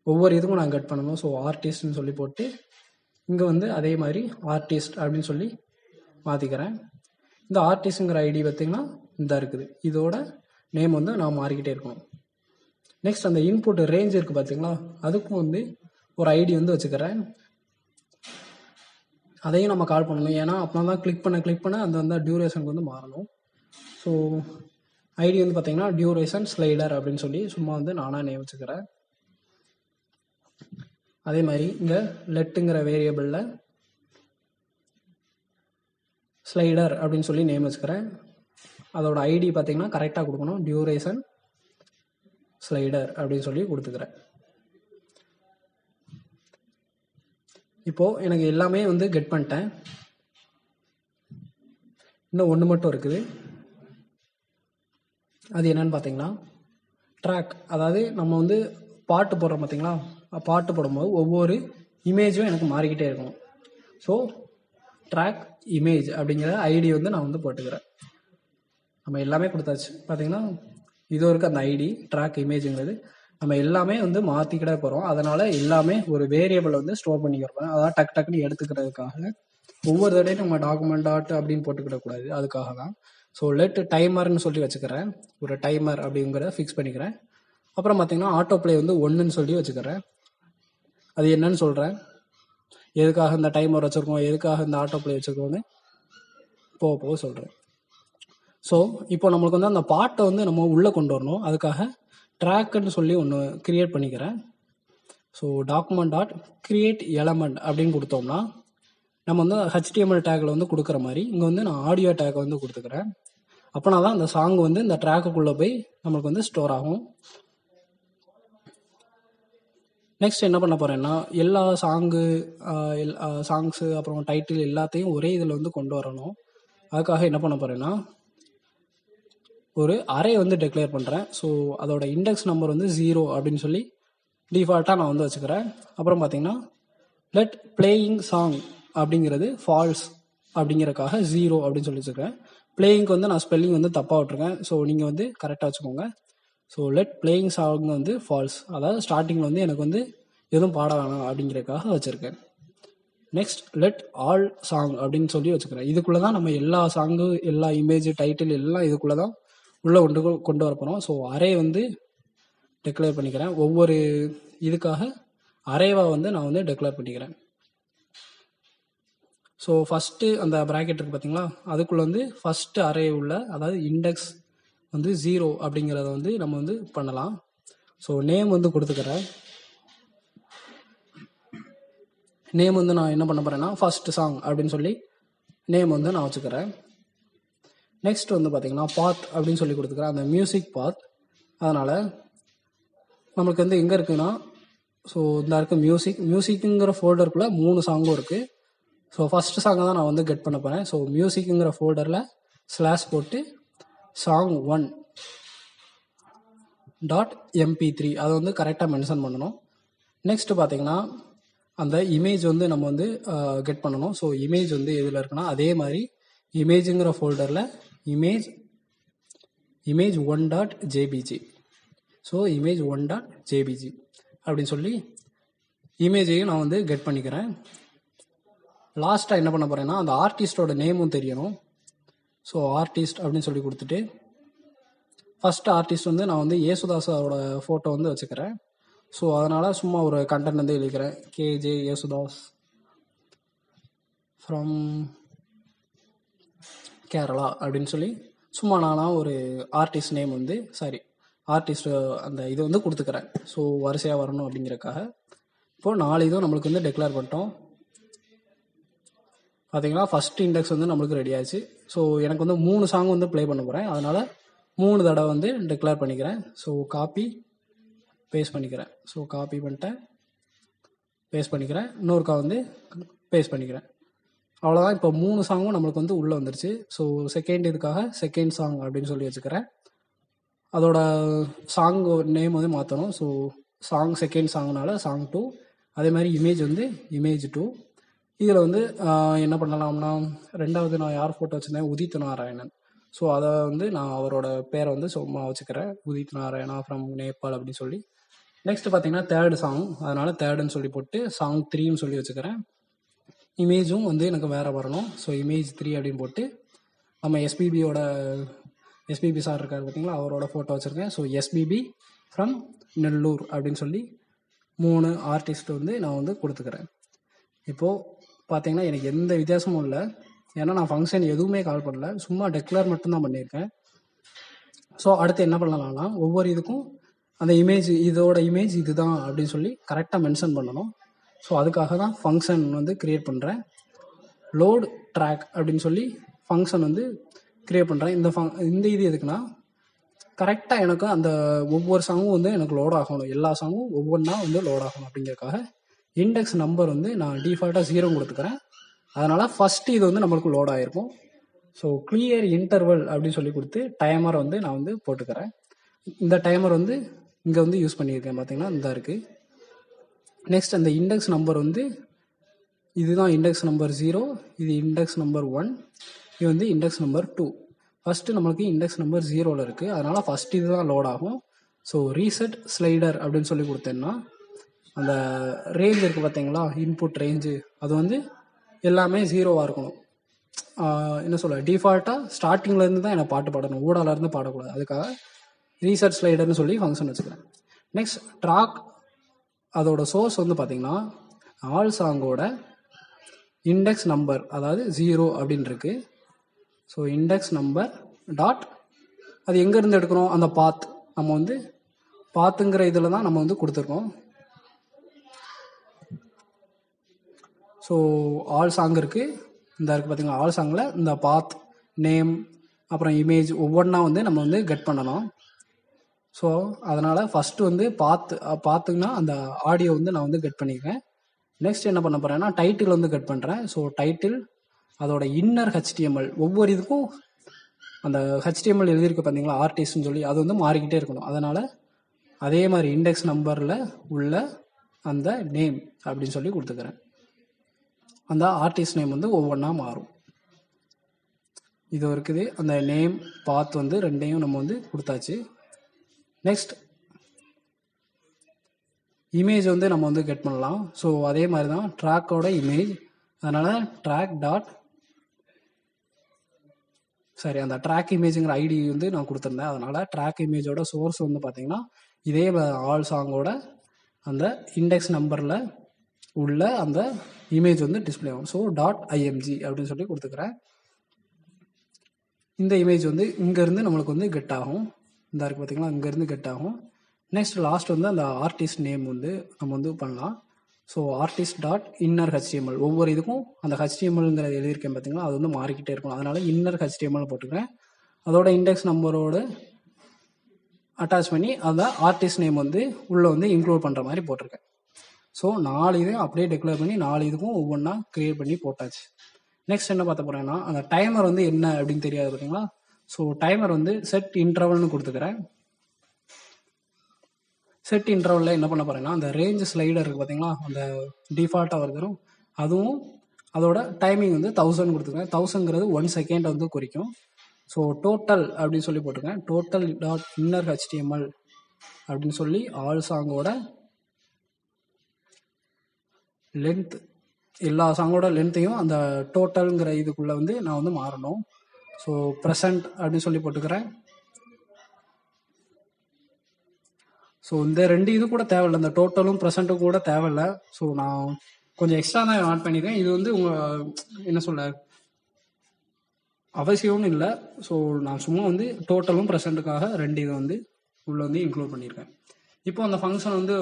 ஒவ்வொரு இதுக்கும் நான் கட் பண்ணணும். ஸோ ஆர்டிஸ்ட்னு சொல்லி போட்டு இங்கே வந்து அதே மாதிரி ஆர்டிஸ்ட் அப்படின்னு சொல்லி மாற்றிக்கிறேன். இந்த ஆர்டிஸ்ட்டுங்கிற ஐடி பார்த்திங்கன்னா இந்த இருக்குது, இதோட நேம் வந்து நான் மாறிக்கிட்டே இருக்கணும். நெக்ஸ்ட் அந்த இன்புட் ரேஞ்ச் இருக்குது பார்த்தீங்களா, அதுக்கும் வந்து ஒரு ஐடி வந்து வச்சுக்கிறேன். அதையும் நம்ம கால் பண்ணணும். ஏன்னா அப்படின்னா தான் கிளிக் பண்ண அந்த வந்து டியூரேஷனுக்கு வந்து மாறணும். ஸோ ஐடி வந்து பார்த்தீங்கன்னா டியூரேஷன் ஸ்லைடர் அப்படின்னு சொல்லி சும்மா வந்து நானாக நேம் வச்சுக்கிறேன். அதே மாதிரி இங்கே லெட்டுங்கிற வேரியபிளில் ஸ்லைடர் அப்படின்னு சொல்லி நேம் வச்சுக்கிறேன். அதோட ஐடி பார்த்தீங்கன்னா கரெக்டாக கொடுக்கணும், டியூரேஷன் ஸ்லைடர் அப்படின்னு சொல்லி கொடுத்துக்கிறேன். இப்போது எனக்கு எல்லாமே வந்து கெட் பண்ணிட்டேன். இன்னும் ஒன்று மட்டும் இருக்குது. அது என்னன்னு பார்த்தீங்கன்னா ட்ராக். அதாவது நம்ம வந்து பாட்டு போடுறோம் பார்த்தீங்களா, பாட்டு போடும்போது ஒவ்வொரு இமேஜும் எனக்கு மாறிக்கிட்டே இருக்கணும். ஸோ ட்ராக் இமேஜ் அப்படிங்கிற ஐடி வந்து நான் வந்து போட்டுக்கிறேன். நம்ம எல்லாமே கொடுத்தாச்சு பார்த்தீங்கன்னா, இது வரைக்கும் அந்த ஐடி ட்ராக் இமேஜுங்கிறது நம்ம எல்லாமே வந்து மாற்றிக்கிட்டே போகிறோம். அதனால் எல்லாமே ஒரு வேரியபிள் வந்து ஸ்டோர் பண்ணிக்கிறோம். அதான் டக்குன்னு எடுத்துக்கிறதுக்காக ஒவ்வொரு தடையும் நம்ம டாக்குமெண்ட் டாட் அப்படின்னு போட்டுக்கிடக்கூடாது, அதுக்காக தான். ஸோ லெட் டைமர்னு சொல்லி வச்சுக்கிறேன். ஒரு டைமர் அப்படிங்கிறத ஃபிக்ஸ் பண்ணிக்கிறேன். அப்புறம் பார்த்தீங்கன்னா ஆட்டோ ப்ளே வந்து 1ன்னு சொல்லி வச்சுக்கிறேன். அது என்னன்னு சொல்கிறேன், எதுக்காக இந்த டைமர் வச்சுருக்கோம், எதுக்காக இந்த ஆட்டோ ப்ளே வச்சுருக்கோன்னு போக சொல்கிறேன். ஸோ இப்போ நம்மளுக்கு வந்து அந்த பாட்டை வந்து நம்ம உள்ளே கொண்டு வரணும். அதுக்காக ட்ராக்குன்னு சொல்லி ஒன்று கிரியேட் பண்ணிக்கிறேன். So document dot create element அப்படின்னு கொடுத்தோம்னா நம்ம வந்து HTML டேக்கில் வந்து கொடுக்குற மாதிரி இங்கே வந்து நான் ஆடியோ டேக்கை வந்து கொடுத்துக்கிறேன். அப்போனா தான் அந்த சாங் வந்து இந்த ட்ராக்குக்குள்ளே போய் நம்மளுக்கு வந்து ஸ்டோர் ஆகும். நெக்ஸ்ட் என்ன பண்ண போகிறேன்னா எல்லா சாங்ஸு அப்புறம் டைட்டில் எல்லாத்தையும் ஒரே இதில் வந்து கொண்டு வரணும். அதுக்காக என்ன பண்ண போகிறேன்னா ஒரு அரே வந்து டெக்ளேர் பண்ணுறேன். ஸோ அதோட இண்டெக்ஸ் நம்பர் வந்து 0 அப்படின்னு சொல்லி டிஃபால்ட்டாக நான் வந்து வச்சுக்கிறேன். அப்புறம் பார்த்தீங்கன்னா லெட் பிளேயிங் சாங் அப்படிங்கிறது ஃபால்ஸ் அப்படிங்கிறக்காக 0 அப்படின்னு சொல்லி வச்சுருக்கேன். பிளேயிங்க்கு வந்து நான் ஸ்பெல்லிங் வந்து தப்பாக விட்டுருக்கேன். ஸோ நீங்கள் வந்து கரெக்டாக வச்சுக்கோங்க. ஸோ லெட் பிளேயிங் சாங் வந்து ஃபால்ஸ், அதாவது ஸ்டார்டிங்கில் வந்து எனக்கு வந்து எதுவும் பாட வேணாம் அப்படிங்கிறதுக்காக வச்சுருக்கேன். நெக்ஸ்ட் லெட் ஆல் சாங் அப்படின்னு சொல்லி வச்சுக்கிறேன். இதுக்குள்ளே தான் நம்ம எல்லா சாங்கு, எல்லா இமேஜ், டைட்டில் எல்லாம் இதுக்குள்ளே தான் உள்ளே கொண்டு வர போகிறோம். ஸோ அரே வந்து டெக்ளேர் பண்ணிக்கிறேன். ஒவ்வொரு இதுக்காக அரேவா வந்து நான் வந்து டெக்ளேர் பண்ணிக்கிறேன். ஸோ ஃபஸ்ட்டு அந்த ப்ராக்கெட் இருக்குது பார்த்தீங்களா, அதுக்குள்ளே வந்து ஃபஸ்ட்டு அரே உள்ள, அதாவது இண்டெக்ஸ் வந்து 0 அப்படிங்கிறத வந்து நம்ம வந்து பண்ணலாம். ஸோ நேம் வந்து கொடுத்துக்கிறேன். நேம் வந்து நான் என்ன பண்ண போகிறேன்னா ஃபர்ஸ்ட் சாங் அப்படின்னு சொல்லி நேம் வந்து நான் வச்சுக்கிறேன். நெக்ஸ்ட் வந்து பார்த்தீங்கன்னா பாத் அப்படின்னு சொல்லி கொடுத்துக்கிறேன், அந்த மியூசிக் பாத். அதனால் நம்மளுக்கு வந்து எங்கே இருக்குன்னா, ஸோ இந்த இருக்குது மியூசிக்குங்கிற ஃபோல்டருக்குள்ளே 3 சாங்கும் இருக்குது. ஸோ ஃபஸ்ட்டு சாங்கை தான் நான் வந்து கெட் பண்ண போகிறேன். ஸோ மியூசிக்குங்கிற ஃபோல்டரில் ஸ்லாஷ் போட்டு song1 .mp3 அதை வந்து கரெக்டாக மென்ஷன் பண்ணணும். நெக்ஸ்ட் பார்த்தீங்கன்னா அந்த இமேஜ் வந்து நம்ம வந்து கெட் பண்ணணும். ஸோ இமேஜ் வந்து எதில் இருக்குன்னா அதே மாதிரி இமேஜுங்கிற ஃபோல்டரில் இமேஜ் image1.jpg. ஸோ image1.jpg அப்படின்னு சொல்லி இமேஜையும் நான் வந்து கெட் பண்ணிக்கிறேன். லாஸ்ட்டாக என்ன பண்ண போகிறேன்னா அந்த ஆர்டிஸ்டோட நேமும் தெரியணும். ஸோ ஆர்டிஸ்ட் அப்படின்னு சொல்லி கொடுத்துட்டு ஃபஸ்ட் ஆர்டிஸ்ட் வந்து நான் வந்து யேசுதாஸோட ஃபோட்டோ வந்து வச்சுக்கிறேன். ஸோ அதனால் சும்மா ஒரு கண்டென்ட் வந்து எழுதிக்கிறேன். கேஜே யேசுதாஸ் ஃப்ரம் கேரளா அப்படின்னு சொல்லி சும்மா நானாக ஒரு ஆர்டிஸ்ட் நேம் வந்து ஆர்டிஸ்ட் அந்த இது வந்து கொடுத்துக்கிறேன். ஸோ வரிசையாக வரணும் அப்படிங்கிறக்காக. இப்போது 4 இதுவும் நம்மளுக்கு வந்து டெக்ளேர் பண்ணிட்டோம். பார்த்தீங்கன்னா ஃபஸ்ட் இண்டெக்ஸ் வந்து நம்மளுக்கு ரெடி ஆச்சு. ஸோ எனக்கு வந்து 3 சாங் வந்து ப்ளே பண்ண போகிறேன். அதனால் 3 தடவை வந்து டிக்ளேர் பண்ணிக்கிறேன். ஸோ காப்பி பேஸ்ட் பண்ணிக்கிறேன். ஸோ காப்பி பண்ணிட்டேன், பேஸ்ட் பண்ணிக்கிறேன், இன்னொருக்கா வந்து பேஸ்ட் பண்ணிக்கிறேன். அவ்வளோதான். இப்போ 3 சாங்கும் நம்மளுக்கு வந்து உள்ளே வந்துருச்சு. ஸோ இதுக்காக செகண்ட் சாங் அப்படின்னு சொல்லி வச்சுக்கிறேன். அதோட சாங் நேம் வந்து மாற்றணும். ஸோ செகண்ட் சாங்னால சாங் 2. அதே மாதிரி இமேஜ் வந்து image2. இதில் வந்து என்ன பண்ணலாம்னா ரெண்டாவது நான் யார் ஃபோட்டோ வச்சுருந்தேன், உதித் நாராயணன். ஸோ அதை வந்து நான் அவரோட பேரை வந்து சும்மா வச்சுக்கிறேன், உதித் நாராயணா ஃப்ரம் நேபாள் அப்படின்னு சொல்லி. நெக்ஸ்ட் பார்த்தீங்கன்னா தேர்டு சாங், அதனால் தேர்டுன்னு சொல்லி போட்டு சாங் 3ன்னு சொல்லி வச்சுக்கிறேன். இமேஜும் வந்து எனக்கு வேறு வரணும். ஸோ image3 அப்படின்னு போட்டு நம்ம எஸ்பிபி சார் இருக்கார் பார்த்தீங்களா, அவரோட ஃபோட்டோ வச்சுருக்கேன். ஸோ எஸ்பிபி ஃப்ரம் நெல்லூர் அப்படின்னு சொல்லி 3 ஆர்டிஸ்ட் வந்து நான் வந்து கொடுத்துக்கிறேன். இப்போது பார்த்தீங்கன்னா எனக்கு எந்த வித்தியாசமும் இல்லை. ஏன்னா நான் ஃபங்க்ஷன் எதுவுமே கால் பண்ணல, சும்மா டெக்ளேர் மட்டும்தான் பண்ணியிருக்கேன். ஸோ அடுத்து என்ன பண்ணலாம்னா ஒவ்வொரு இதுக்கும் அந்த இதோட இமேஜ் இதுதான் அப்படின்னு சொல்லி கரெக்டாக மென்ஷன் பண்ணணும். ஸோ அதுக்காக தான் ஃபங்க்ஷன் வந்து க்ரியேட் பண்ணுறேன். லோட் ட்ராக் அப்படின்னு சொல்லி ஃபங்க்ஷன் வந்து க்ரியேட் பண்ணுறேன். இந்த இது எதுக்குன்னா கரெக்டாக எனக்கு அந்த ஒவ்வொரு சாங்கும் வந்து எனக்கு லோட் ஆகணும், எல்லா சாங்கும் ஒவ்வொன்றா வந்து லோட் ஆகணும் அப்படிங்கிறதுக்காக இண்டெக்ஸ் நம்பர் வந்து நான் டிஃபால்ட்டாக 0 கொடுத்துக்கிறேன். அதனால் ஃபஸ்ட்டு இது வந்து நம்மளுக்கு லோட் ஆகிருக்கும். ஸோ கிளியர் இன்டர்வல் அப்படின்னு சொல்லி கொடுத்து டைமரை வந்து நான் வந்து போட்டுக்கிறேன். இந்த டைமர் வந்து இங்கே வந்து யூஸ் பண்ணியிருக்கேன் பார்த்தீங்கன்னா இந்த இருக்குது. நெக்ஸ்ட் அந்த இண்டெக்ஸ் நம்பர் வந்து இதுதான் இண்டெக்ஸ் நம்பர் 0, இது இண்டெக்ஸ் நம்பர் 1, இது வந்து இண்டெக்ஸ் நம்பர் 2. ஃபஸ்ட்டு நம்மளுக்கு இண்டெக்ஸ் நம்பர் 0ல் இருக்குது, அதனால் ஃபஸ்ட்டு இது தான் லோட் ஆகும். ஸோ ரீசெட் ஸ்லைடர் அப்படின்னு சொல்லி கொடுத்தேன்னா அந்த ரேஞ்ச் இருக்குது பார்த்தீங்களா, இன்புட் ரேஞ்சு, அது வந்து எல்லாமே 0வாக இருக்கணும். என்ன சொல்ல, டிஃபால்ட்டாக ஸ்டார்டிங்லேருந்து தான் எனக்கு பாட்டு பாடணும், ஊடாலேருந்து பாடக்கூடாது. அதுக்காக ரீசெட் ஸ்லைடர்னு சொல்லி ஃபங்க்ஷன் வச்சுக்கிறேன். நெக்ஸ்ட் ட்ராக், அதோட சோர்ஸ் வந்து பார்த்தீங்கன்னா ஆல் சாங்கோட இண்டெக்ஸ் நம்பர், அதாவது 0 அப்படின்னு இருக்கு. ஸோ இண்டெக்ஸ் நம்பர் டாட் அது எங்கேருந்து எடுக்கணும், அந்த பாத் நம்ம வந்து பாத்துங்கிற இதில் தான் நம்ம வந்து கொடுத்துருக்கோம். ஸோ ஆல் சாங் இருக்குது, இந்த இருக்குது பார்த்தீங்களா, ஆல் சாங்கில் இந்த பாத் நேம் அப்புறம் இமேஜ் ஒவ்வொன்றா வந்து நம்ம வந்து கெட் பண்ணணும். ஸோ அதனால் ஃபஸ்ட்டு வந்து பார்த்துங்கன்னா அந்த ஆடியோ வந்து நான் வந்து கெட் பண்ணிக்கிறேன். நெக்ஸ்ட் என்ன பண்ண போகிறேன்னா டைட்டில் வந்து கெட் பண்ணுறேன். ஸோ டைட்டில் அதோட இன்னர் HTML, ஒவ்வொரு இதுக்கும் அந்த HTML எழுதியிருக்கு பார்த்தீங்களா ஆர்டிஸ்ட்னு சொல்லி, அது வந்து மாறிக்கிட்டே இருக்கணும். அதனால் அதே மாதிரி இண்டெக்ஸ் நம்பரில் உள்ள அந்த நேம் அப்படின்னு சொல்லி கொடுத்துக்கிறேன். அந்த ஆர்டிஸ்ட் நேம் வந்து ஒவ்வொன்றா மாறும். இது இருக்குது, அந்த நேம் பாத் வந்து ரெண்டையும் நம்ம வந்து கொடுத்தாச்சு. நெக்ஸ்ட் இமேஜ் வந்து நம்ம வந்து கெட் பண்ணலாம். ஸோ அதே மாதிரி தான் ட்ராக்கோட இமேஜ், அதனால் ட்ராக் டாட் அந்த ட்ராக் இமேஜுங்கிற ஐடி வந்து நான் கொடுத்துருந்தேன். அதனால் ட்ராக் இமேஜோட சோர்ஸ் வந்து பார்த்தீங்கன்னா இதே ஆல் சாங்கோட அந்த இண்டெக்ஸ் நம்பரில் உள்ள அந்த இமேஜ் வந்து டிஸ்பிளே ஆகும். ஸோ .img அப்படின்னு சொல்லி கொடுத்துக்கிறேன். இந்த இமேஜ் வந்து இங்கேருந்து நம்மளுக்கு வந்து கெட் ஆகும். இந்த இருக்குது பார்த்தீங்களா, இங்கேருந்து கெட் ஆகும். நெக்ஸ்ட் லாஸ்ட் வந்து அந்த ஆர்டிஸ்ட் நேம் வந்து நம்ம வந்து பண்ணலாம். So artist dot inner HTML, ஒவ்வொரு இதுக்கும் அந்த HTMLங்கிறத எழுதியிருக்கேன் பார்த்தீங்களா, அது வந்து மாறிக்கிட்டே இருக்கும். அதனால் இன்னர் HTML போட்டுக்கிறேன். அதோட இண்டெக்ஸ் நம்பரோடு அட்டாச் பண்ணி அந்த ஆர்டிஸ்ட் நேம் வந்து உள்ளே வந்து இன்க்ளூட் பண்ணுற மாதிரி போட்டிருக்கேன். ஸோ 4 இதையும் அப்படியே டிக்ளேர் பண்ணி 4 இதுக்கும் ஒவ்வொன்றா க்ரியேட் பண்ணி போட்டாச்சு. நெக்ஸ்ட் என்ன பார்த்த போகிறேன்னா அந்த டைமர் வந்து என்ன அப்படின்னு தெரியாது பார்த்தீங்களா. ஸோ டைமர் வந்து செட் இன்டர்வல்னு கொடுத்துக்கிறேன். செட் இன்டர்வலில் என்ன பண்ண போகிறேன்னா அந்த ரேஞ்ச் ஸ்லைடர் இருக்குது பார்த்தீங்களா, அந்த டிஃபால்ட்டாக வருதும், அதுவும் அதோட டைமிங் வந்து 1000 கொடுத்துருக்கேன். 1000ங்கிறது 1 செகண்ட் வந்து குறிக்கும். ஸோ டோட்டல் அப்படின்னு சொல்லி போட்டிருக்கேன். டோட்டல் டாட் இன்னர் HTML அப்படின்னு சொல்லி ஆல் சாங்கோட லென்த், எல்லா சாங்கோட லென்த்தையும் அந்த டோட்டல்ங்கிற இதுக்குள்ளே வந்து நான் வந்து மாறணும். ஸோ ப்ரெசன்ட் அப்படின்னு சொல்லி போட்டுக்கிறேன். ஸோ இந்த 2 இது கூட தேவையில்லை, இந்த டோட்டலும் ப்ரெசண்ட்டும் கூட தேவையில்லை. ஸோ நான் கொஞ்சம் எக்ஸ்ட்ரா தான் ஆட் பண்ணியிருக்கேன். இது வந்து உங்கள் என்ன சொல்ல அவசியம்னு இல்லை. ஸோ நான் சும்மா வந்து டோட்டலும் ப்ரெசண்ட்டுக்காக 2 இதை வந்து உள்ளே வந்து இன்க்ளூட் பண்ணியிருக்கேன். இப்போ அந்த ஃபங்க்ஷன் வந்து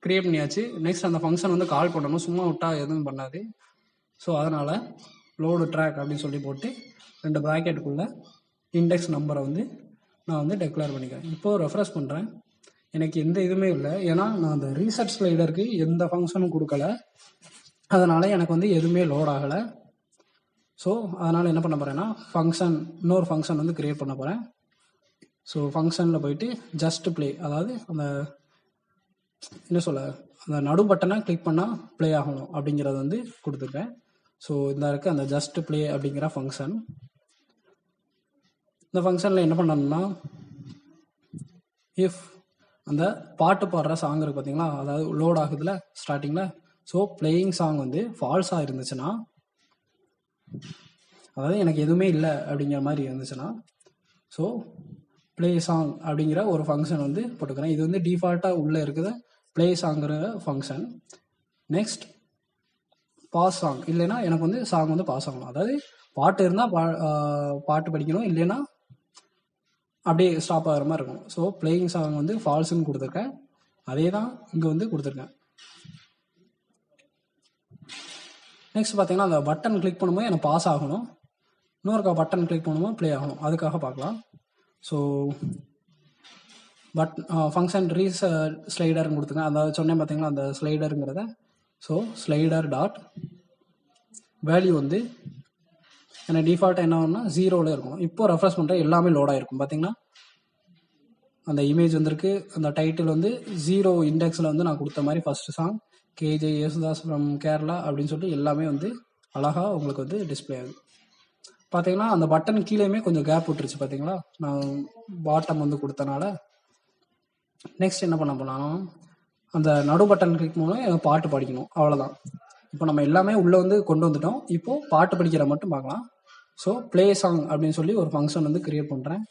க்ரியேட் பண்ணியாச்சு. நெக்ஸ்ட் அந்த ஃபங்க்ஷன் வந்து கால் பண்ணணும், சும்மா விட்டா எதுவும் பண்ணாது. ஸோ அதனால் லோடு ட்ராக் அப்படின்னு சொல்லி போட்டு 2 ப்ராக்கெட்டுக்குள்ளே இண்டெக்ஸ் நம்பரை வந்து நான் வந்து டெக்ளேர் பண்ணிக்கிறேன். இப்போது ரெஃப்ரெஷ் பண்ணுறேன், எனக்கு எந்த இதுவுமே இல்லை. ஏன்னா நான் அந்த ரீசெட் ஸ்லைடருக்கு எந்த ஃபங்க்ஷனும் கொடுக்கல, அதனால் எனக்கு வந்து எதுவுமே லோட் ஆகலை. ஸோ அதனால் என்ன பண்ண போகிறேன்னா இன்னொரு ஃபங்க்ஷன் வந்து க்ரியேட் பண்ண போகிறேன். ஸோ ஃபங்க்ஷனில் போயிட்டு ஜஸ்ட் ப்ளே, அதாவது அந்த என்ன சொல்ல அந்த நடு பட்டனை கிளிக் பண்ணால் ப்ளே ஆகணும் அப்படிங்கிறத வந்து கொடுத்துருக்கேன். ஸோ இந்த இருக்குது அந்த ஜஸ்ட் ப்ளே அப்படிங்கிற ஃபங்க்ஷன். இந்த ஃபங்க்ஷனில் என்ன பண்ணணும்னா, இஃப் அந்த பாட்டு பாடுற சாங் இருக்குது பார்த்தீங்களா, அதாவது லோட் ஆகுதுல ஸ்டார்டிங்கில். ஸோ பிளேயிங் சாங் வந்து ஃபால்ஸாக இருந்துச்சுன்னா, அதாவது எனக்கு எதுவுமே இல்லை அப்படிங்கிற மாதிரி இருந்துச்சுன்னா, ஸோ ப்ளே சாங் அப்படிங்கிற ஒரு ஃபங்க்ஷன் வந்து போட்டுக்கிறேன். இது வந்து டிஃபால்ட்டாக உள்ளே இருக்குது ப்ளே சாங்கிற ஃபங்க்ஷன். நெக்ஸ்ட் பாஸ் சாங், இல்லைன்னா எனக்கு வந்து சாங் வந்து பாஸ் ஆகணும். அதாவது பாட்டு இருந்தால் பாட்டு படிக்கணும், இல்லைன்னா அப்படியே ஸ்டாப் ஆகிற மாதிரி இருக்கும். ஸோ பிளேயிங் சாங் வந்து ஃபால்ஸ்ன்னு கொடுத்துருக்கேன், அதே தான் இங்கே வந்து கொடுத்துருக்கேன். நெக்ஸ்ட் பார்த்தீங்கன்னா அந்த பட்டன் கிளிக் பண்ணும்போது எனக்கு பாஸ் ஆகணும், இன்னொருக்கா பட்டன் கிளிக் பண்ணும்போது ப்ளே ஆகணும், அதுக்காக பார்க்கலாம். ஸோ ஃபங்க்ஷன் ஸ்லைடர்னு கொடுத்துருக்கேன், அதாவது சொன்னேன் பார்த்தீங்களா அந்த ஸ்லைடருங்கிறத. ஸோ ஸ்லைடர் டாட் வேல்யூ வந்து எனக்கு டிஃபால்ட்டாக என்ன ஆகும்னா 0ல் இருக்கும். இப்போ ரெஃப்ரெஷ் பண்ணுற எல்லாமே லோட் ஆகிருக்கும். பார்த்தீங்கன்னா அந்த இமேஜ் வந்திருக்கு, அந்த டைட்டில் வந்து 0 இண்டெக்ஸில் வந்து நான் கொடுத்த மாதிரி first song KJ Yesudas from Kerala அப்படின்னு சொல்லிட்டு எல்லாமே வந்து அழகாக உங்களுக்கு வந்து டிஸ்பிளே ஆகுது. பார்த்தீங்கன்னா அந்த பட்டன் கீழேயுமே கொஞ்சம் கேப் விட்டுருச்சு பார்த்தீங்களா, நான் பாட்டம் வந்து கொடுத்தனால. நெக்ஸ்ட் என்ன பண்ண போனாலும் அந்த நடு பட்டன் கிளிக் மூலம் எனக்கு பாட்டு படிக்கணும், அவ்வளோதான். இப்போ நம்ம எல்லாமே உள்ளே வந்து கொண்டு வந்துட்டோம். இப்போது பாட்டு படிக்கிற மட்டும் பார்க்கலாம். ஸோ ப்ளே சாங் அப்படின்னு சொல்லி ஒரு ஃபங்க்ஷன் வந்து கிரியேட் பண்ணுறேன்.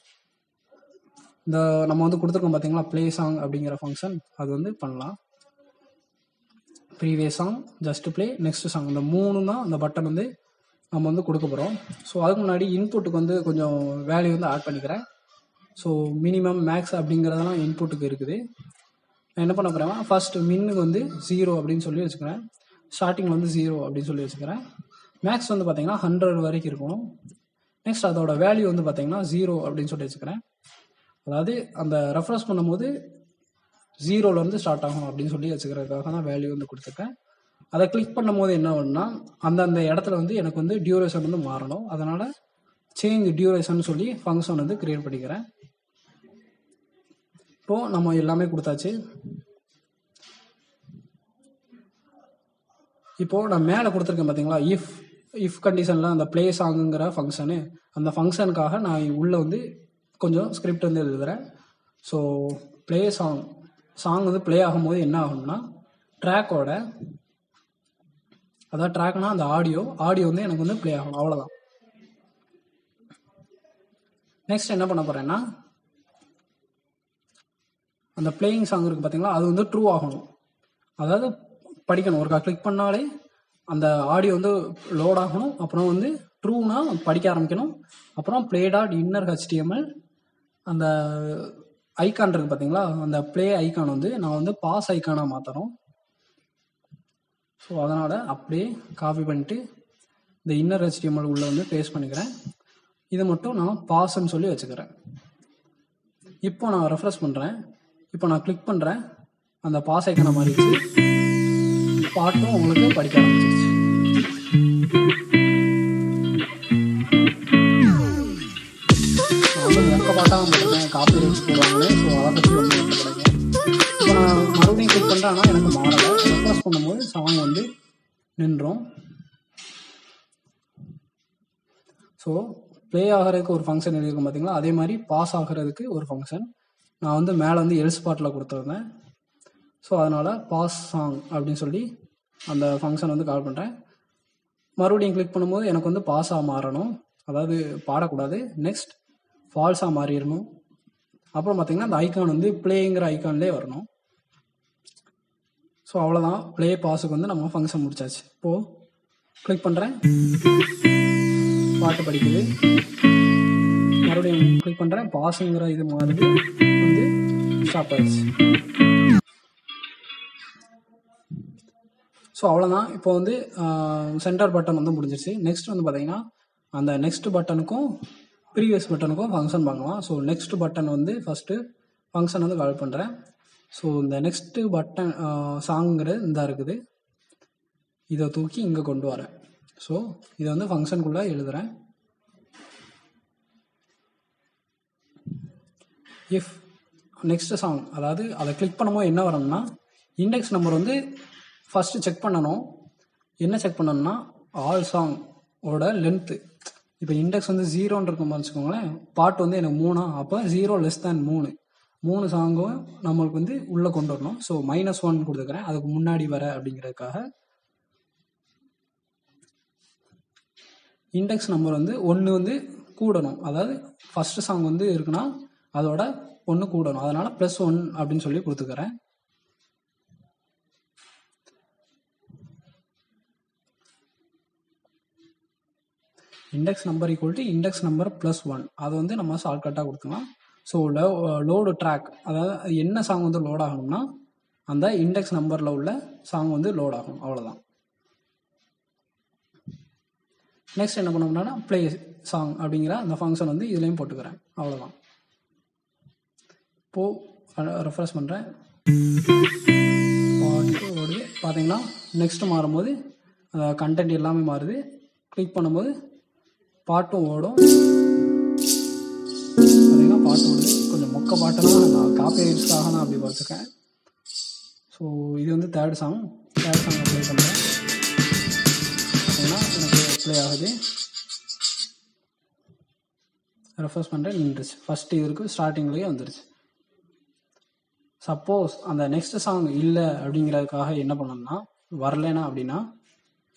இந்த நம்ம வந்து கொடுத்துருக்கோம் பார்த்தீங்களா ப்ளே சாங் அப்படிங்கிற ஃபங்க்ஷன், அது வந்து பண்ணலாம். Previous song, just play, next song, இந்த 3 தான் அந்த பட்டன் வந்து நம்ம வந்து கொடுக்க போகிறோம். ஸோ அதுக்கு முன்னாடி இன்புட்டுக்கு வந்து கொஞ்சம் வேல்யூ வந்து ஆட் பண்ணிக்கிறேன். ஸோ மினிமம் மேக்ஸ் அப்படிங்கிறதெல்லாம் இன்புட்டுக்கு இருக்குது. நான் என்ன பண்ண போகிறேன்னா ஃபர்ஸ்ட் மின்னுக்கு வந்து 0 அப்படின்னு சொல்லி வச்சுக்கிறேன், ஸ்டார்டிங்கில் வந்து 0 அப்படின்னு சொல்லி வச்சுக்கிறேன். மேக்ஸ் வந்து பார்த்தீங்கன்னா 100 வரைக்கும் இருக்கணும். நெக்ஸ்ட் அதோட வேல்யூ வந்து பார்த்தீங்கன்னா 0 அப்படின்னு சொல்லி வச்சுக்கிறேன். அதாவது அந்த ரெஃப்ரெஷ் பண்ணும்போது 0லேருந்து ஸ்டார்ட் ஆகும் அப்படின்னு சொல்லி வச்சுக்கிறதுக்காக தான் வேல்யூ வந்து கொடுத்துருக்கேன். அதை கிளிக் பண்ணும் போது என்ன ஆகும்னா அந்தந்த இடத்துல வந்து எனக்கு வந்து டியூரேஷன் வந்து மாறணும், அதனால் சேஞ்ச் டியூரேஷன் சொல்லி ஃபங்க்ஷன் வந்து கிரியேட் பண்ணிக்கிறேன். இப்போது நம்ம எல்லாமே கொடுத்தாச்சு. இப்போது நான் மேலே கொடுத்துருக்கேன் பார்த்தீங்களா இஃப் கண்டிஷனில் அந்த ப்ளே சாங்குங்கிற ஃபங்க்ஷனு, அந்த ஃபங்க்ஷனுக்காக நான் உள்ளே வந்து கொஞ்சம் ஸ்கிரிப்ட் வந்து எழுதுகிறேன். ஸோ ப்ளே சாங் வந்து ப்ளே ஆகும்போது என்ன ஆகும்னா ட்ராக்கோட, அதாவது ட்ராக்னா அந்த ஆடியோ வந்து எனக்கு வந்து ப்ளே ஆகணும், அவ்வளோதான். நெக்ஸ்ட் என்ன பண்ண போகிறேன்னா அந்த பிளேயிங் சாங் இருக்குது பார்த்தீங்களா, அது வந்து ட்ரூ ஆகணும், அதாவது படிக்கணும். ஒருக்கா கிளிக் பண்ணாலே அந்த ஆடியோ வந்து லோட் ஆகணும், அப்புறம் வந்து ட்ரூனா படிக்க ஆரம்பிக்கணும். அப்புறம் ப்ளே டாட் இன்னர் HTML அந்த ஐக்கான் இருக்குது பார்த்தீங்களா, அந்த ப்ளே ஐக்கான் வந்து நான் வந்து பாஸ் ஐக்கானாக மாற்றணும். ஸோ அதனால் அப்படியே காப்பி பண்ணிட்டு இந்த இன்னர் HTML உள்ளே வந்து பேஸ்ட் பண்ணிக்கிறேன். இதை மட்டும் நான் பாஸ்ன்னு சொல்லி வச்சுக்கிறேன். இப்போ நான் ரெஃப்ரெஷ் பண்ணுறேன், இப்போ நான் கிளிக் பண்ணுறேன், அந்த பாஸ் ஐக்கான மாறிடுச்சு, பாட்டும் உங்களுக்கு படிக்க ஆரம்பிச்சிருச்சு. நான் வந்து மொக்க பாட்டாக போட்டுருக்கேன், காப்பி ரைட்ஸ் போடுவாங்க. ஸோ அதை பற்றி ஒன்றும் கிடையாது. இப்போ நான் மறுபடியும் கிளிக் பண்ணுறேன், ஆனால் எனக்கு மாறலை. ரெஃப்ரெஷ் பண்ணும்போது சாங் வந்து நின்றோம். ஸோ ப்ளே ஆகிறதுக்கு ஒரு ஃபங்க்ஷன் எழுதியிருக்கோம் பார்த்தீங்களா, அதே மாதிரி பாஸ் ஆகிறதுக்கு ஒரு ஃபங்க்ஷன். நான் வந்து மேலே வந்து எல்ஸ் பார்ட்டில் கொடுத்துருந்தேன். ஸோ அதனால் பாஸ் சாங் அப்படின்னு சொல்லி அந்த ஃபங்க்ஷன் வந்து கால் பண்ணுறேன். மறுபடியும் கிளிக் பண்ணும்போது எனக்கு வந்து பாஸாக மாறணும், அதாவது பாடக்கூடாது. நெக்ஸ்ட் ஃபால்ஸாக மாறிடணும். அப்புறம் பார்த்தீங்கன்னா அந்த ஐக்கான் வந்து ப்ளேங்கிற ஐக்கான்லேயே வரணும். ஸோ அவ்வளோதான், ப்ளே பாஸுக்கு வந்து நம்ம ஃபங்க்ஷன் முடிச்சாச்சு. இப்போது கிளிக் பண்ணுறேன், பாட்டு படிக்குது. மறுபடியும் கிளிக் பண்ணுறேன், பாஸுங்கிற இது மாறுது, வந்து ஸ்டாப் ஆயிடுச்சு. ஸோ அவ்வளோதான். இப்போ வந்து சென்டர் பட்டன் வந்து முடிஞ்சிருச்சு. நெக்ஸ்ட் வந்து பார்த்தீங்கன்னா அந்த நெக்ஸ்ட் பட்டனுக்கும் ப்ரீவியஸ் பட்டனுக்கும் ஃபங்க்ஷன் பார்க்கலாம். ஸோ நெக்ஸ்ட் பட்டன் வந்து ஃபஸ்ட்டு ஃபங்க்ஷன் வந்து கால் பண்ணுறேன். ஸோ இந்த நெக்ஸ்ட்டு பட்டன் சாங்கிறது இந்த இருக்குது, இதை தூக்கி இங்கே கொண்டு வரேன். ஸோ இதை வந்து ஃபங்க்ஷனுக்குள்ளே எழுதுகிறேன். இஃப் நெக்ஸ்ட் சாங், அதாவது அதை கிளிக் பண்ணும்போது என்ன வரணும்னா இண்டெக்ஸ் நம்பர் வந்து ஃபஸ்ட்டு செக் பண்ணணும். என்ன செக் பண்ணணும்னா ஆல் சாங்கோட லென்த்து. இப்போ இண்டெக்ஸ் வந்து 0ன்னு இருக்கும் வச்சுக்கோங்களேன், பாட்டு வந்து எனக்கு 3, அப்போ 0 லெஸ் தேன் 3 சாங்கும் நம்மளுக்கு வந்து உள்ளே கொண்டு வரணும். ஸோ -1 கொடுத்துக்கிறேன், அதுக்கு முன்னாடி வர அப்படிங்கிறதுக்காக. இண்டெக்ஸ் நம்பர் வந்து 1 வந்து கூடணும், அதாவது ஃபஸ்ட்டு சாங் வந்து இருக்குன்னா அதோட 1 கூடணும், அதனால் +1 அப்படின்னு சொல்லி கொடுத்துக்கிறேன். Index number equal to index number +1, அது வந்து நம்ம ஷார்ட்கட்டாக கொடுத்துக்கலாம். ஸோ லோடு ட்ராக், அதாவது என்ன சாங் வந்து லோட் ஆகணும்னா அந்த இண்டெக்ஸ் நம்பரில் உள்ள சாங் வந்து லோட் ஆகணும், அவ்வளோதான். நெக்ஸ்ட் என்ன பண்ணோம்னா ப்ளே சாங் அப்படிங்கிற அந்த ஃபங்க்ஷன் வந்து இதுலேயும் போட்டுக்கிறேன், அவ்வளோதான். இப்போது ரெஃப்ரெஷ் பண்ணுறேன், பாட்டு ஓடுது. பார்த்தீங்கன்னா நெக்ஸ்ட்டு மாறும்போது கண்டென்ட் எல்லாமே மாறுது. கிளிக் பண்ணும்போது பாட்டும் ஓடும். பார்த்தீங்கன்னா பாட்டு ஓடுது. கொஞ்சம் மொக்க பாட்டெல்லாம் நான் காப்பி ரைட்ஸ்க்காக நான் அப்படி பார்த்துருக்கேன். ஸோ இது வந்து தேர்ட் சாங் அப்ளை பண்ணுறேன். பார்த்தீங்கன்னா எனக்கு ப்ளே ஆகுது. ரெஃப்ரெஷ் பண்ணுறேன், நின்றுச்சு. ஃபஸ்ட்டு இது இருக்குது, ஸ்டார்டிங்லேயே வந்துருச்சு. சப்போஸ் அந்த நெக்ஸ்ட் சாங் இல்லை அப்படிங்கிறதுக்காக என்ன பண்ணணும்னா, வரலைன்னா அப்படின்னா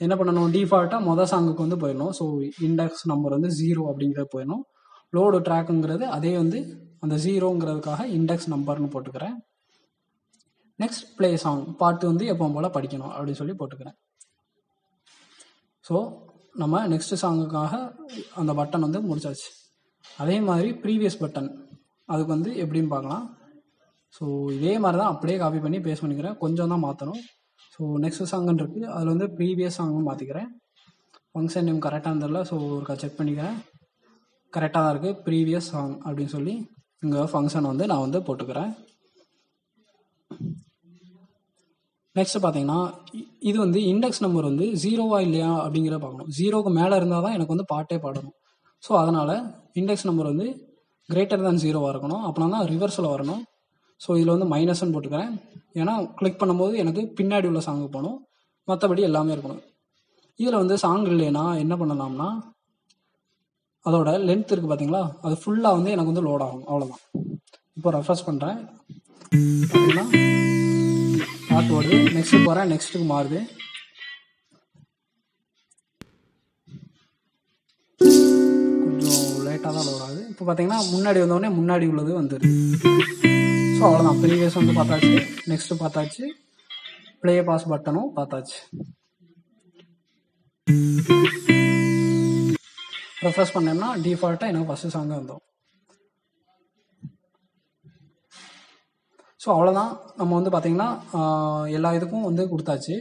என்ன பண்ணணும், டிஃபால்ட்டாக மொதல் சாங்குக்கு வந்து போயிடணும். ஸோ இண்டெக்ஸ் நம்பர் வந்து 0 அப்படிங்கிறது போயிடணும். லோடு ட்ராக்குங்கிறது அதே வந்து அந்த 0ங்கிறதுக்காக இண்டெக்ஸ் நம்பர்னு போட்டுக்கிறேன். நெக்ஸ்ட் ப்ளே சாங், பாட்டு வந்து எப்போ போல் படிக்கணும் அப்படின்னு சொல்லி போட்டுக்கிறேன். ஸோ நம்ம நெக்ஸ்ட் சாங்குக்காக அந்த பட்டன் வந்து முடிச்சாச்சு. அதே மாதிரி ப்ரீவியஸ் பட்டன், அதுக்கு வந்து எப்படின்னு பார்க்கலாம். ஸோ இதே மாதிரி தான் அப்படியே காப்பி பண்ணி பேஸ்ட் பண்ணிக்கிறேன், கொஞ்சம் தான் மாற்றணும். ஸோ நெக்ஸ்ட் சாங்குன்னு இருக்குது, அதில் வந்து ப்ரீவியஸ் சாங்கும் மாற்றிக்கிறேன். ஃபங்க்ஷன் நேம் கரெக்டாக இருந்ததில்ல, ஸோ ஒருக்கா செக் பண்ணிக்கிறேன். கரெக்டாக தான் இருக்குது, ப்ரீவியஸ் சாங் அப்படின்னு சொல்லி இங்கே ஃபங்க்ஷன் வந்து நான் வந்து போட்டுக்கிறேன். நெக்ஸ்ட் பார்த்தீங்கன்னா இது வந்து இண்டெக்ஸ் நம்பர் வந்து 0வா இல்லையா அப்படிங்கிறத பார்க்கணும். 0க்கு மேலே இருந்தால் தான் எனக்கு வந்து பாட்டே பாடணும். ஸோ அதனால் இண்டெக்ஸ் நம்பர் வந்து கிரேட்டர் தேன் 0வாக இருக்கணும், அப்படின்னா தான் ரிவர்ஸில் வரணும். ஸோ இதில் வந்து -1 போட்டுக்கிறேன், ஏன்னா கிளிக் பண்ணும்போது எனக்கு பின்னாடி உள்ள சாங்கு போகணும், மற்றபடி எல்லாமே இருக்கணும். இதில் வந்து சாங் இல்லைன்னா என்ன பண்ணலாம்னா அதோட லென்த் இருக்குது பார்த்தீங்களா, அது ஃபுல்லாக வந்து எனக்கு வந்து லோட் ஆகும், அவ்வளோதான். இப்போ ரெஃப்ரெஷ் பண்ணுறேன், பார்த்தீங்கன்னா பாட்டு ஓடுது. நெக்ஸ்ட்டு போகிறேன், நெக்ஸ்ட்டுக்கு மாறுது. கொஞ்சம் லேட்டாக தான் லோட் ஆகுது. இப்போ பார்த்தீங்கன்னா முன்னாடி வந்தோடனே முன்னாடி உள்ளது வந்துடுது. ஸோ அவ்வளோதான், ப்ரீவியஸ் வந்து பார்த்தாச்சு, நெக்ஸ்ட்டு பார்த்தாச்சு, ப்ளே பாஸ் பட்டனும் பார்த்தாச்சு. ரெஃப்ரெஷ் பண்ணேன்னா டிஃபால்ட்டாக எனக்கு ஃபஸ்ட்டு சாங்கு வந்தோம். ஸோ அவ்வளோதான், நம்ம வந்து பார்த்திங்கன்னா எல்லா இதுக்கும் வந்து கொடுத்தாச்சு.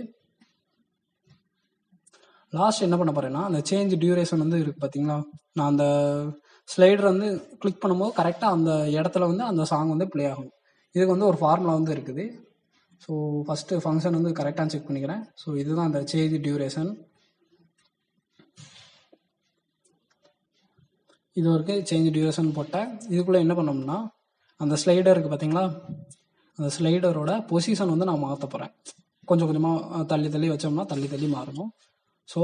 லாஸ்ட் என்ன பண்ண போகிறேன்னா அந்த சேஞ்ச் டியூரேஷன் வந்து இருக்குது பார்த்தீங்களா, நான் அந்த ஸ்லைடர் வந்து கிளிக் பண்ணும்போது கரெக்டாக அந்த இடத்துல வந்து அந்த சாங் வந்து ப்ளே ஆகும். இதுக்கு வந்து ஒரு ஃபார்முலா வந்து இருக்குது. ஸோ ஃபஸ்ட்டு ஃபங்க்ஷன் வந்து கரெக்டாக செக் பண்ணிக்கிறேன். ஸோ இதுதான் அந்த சேஞ்ச் டியூரேஷன். இது வரைக்கும் சேஞ்ச் டியூரேஷன் போட்டேன். இதுக்குள்ளே என்ன பண்ணோம்னா அந்த ஸ்லைடர் இருக்குது பார்த்தீங்களா, அந்த ஸ்லைடரோட பொசிஷன் வந்து நான் மாற்ற போகிறேன். கொஞ்சம் கொஞ்சமாக தள்ளி தள்ளி வச்சோம்னா தள்ளி தள்ளி மாறணும். ஸோ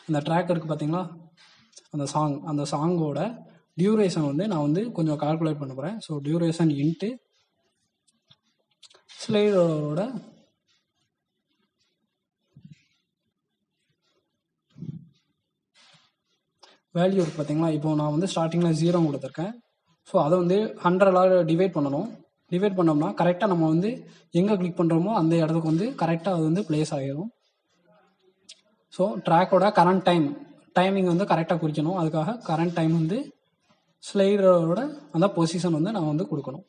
அந்த ட்ராக் இருக்குது பார்த்தீங்களா, அந்த சாங்கோட டியூரேஷன் வந்து நான் வந்து கொஞ்சம் கால்குலேட் பண்ண போகிறேன். ஸோ டியூரேஷன் இன்ட்டு ஸ்லைடரோட வேல்யூ இருக்குது பார்த்தீங்களா. இப்போ நான் வந்து ஸ்டார்டிங்கில் 0 கொடுத்துருக்கேன். ஸோ அதை வந்து 100ஆல் டிவைட் பண்ணணும். டிவைட் பண்ணோம்னா கரெக்டாக நம்ம வந்து எங்கே கிளிக் பண்ணுறோமோ அந்த இடத்துக்கு வந்து கரெக்டாக அது வந்து பிளேஸ் ஆகிடும். ஸோ ட்ராக்கோட கரண்ட் டைமிங் வந்து கரெக்டாக குறிக்கணும். அதுக்காக கரண்ட் டைம் வந்து ஸ்லைடரோட அந்த பொசிஷன் வந்து நான் வந்து கொடுக்கணும்.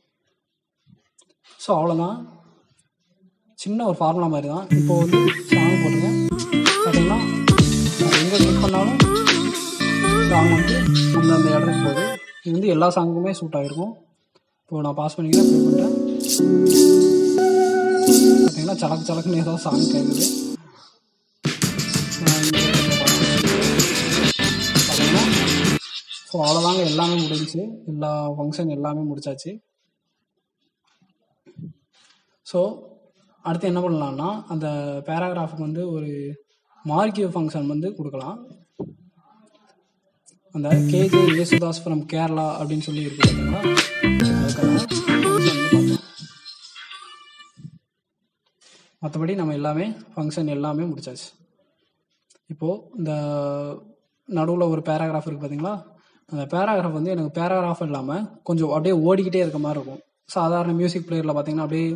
ஸோ அவ்வளோதான், சின்ன ஒரு ஃபார்முலா மாதிரி தான். இப்போ வந்து சாங் போட்டுங்க. பார்த்தீங்கன்னா எங்கே கிளிக் பண்ணாலும் சாங் வந்து அந்த இடத்துக்கு போகுது. இது வந்து எல்லா சாங்குமே சூட் ஆகிருக்கும். இப்போ நான் பாஸ் பண்ணிக்கிறேன், ப்ளே பண்ணுறேன். பார்த்தீங்கன்னா சலக்குன்னு ஏதோ சாங் கேட்குது. பார்த்தீங்கன்னா ஸோ அவ்வளோதாங்க, எல்லாமே முடிஞ்சிச்சு. எல்லா ஃபங்க்ஷன் எல்லாமே முடிச்சாச்சு. ஸோ அடுத்து என்ன பண்ணலான்னா அந்த பேராகிராஃபுக்கு வந்து ஒரு மார்க்கியூ ஃபங்க்ஷன் வந்து கொடுக்கலாம். அந்த கேஜே யேசுதாஸ் ஃப்ரம் கேரளா அப்படின்னு சொல்லி இருக்கு பார்த்தீங்களா. மற்றபடி நம்ம எல்லாமே ஃபங்க்ஷன் எல்லாமே முடிச்சாச்சு. இப்போது இந்த நடுவில் ஒரு பேராகிராஃப் இருக்குது பார்த்தீங்களா. அந்த பேராகிராஃப் வந்து எனக்கு பேராகிராஃப் இல்லாமல் கொஞ்சம் அப்படியே ஓடிக்கிட்டே இருக்க மாதிரி இருக்கும். சாதாரண மியூசிக் பிளேயரில் பார்த்தீங்கன்னா அப்படியே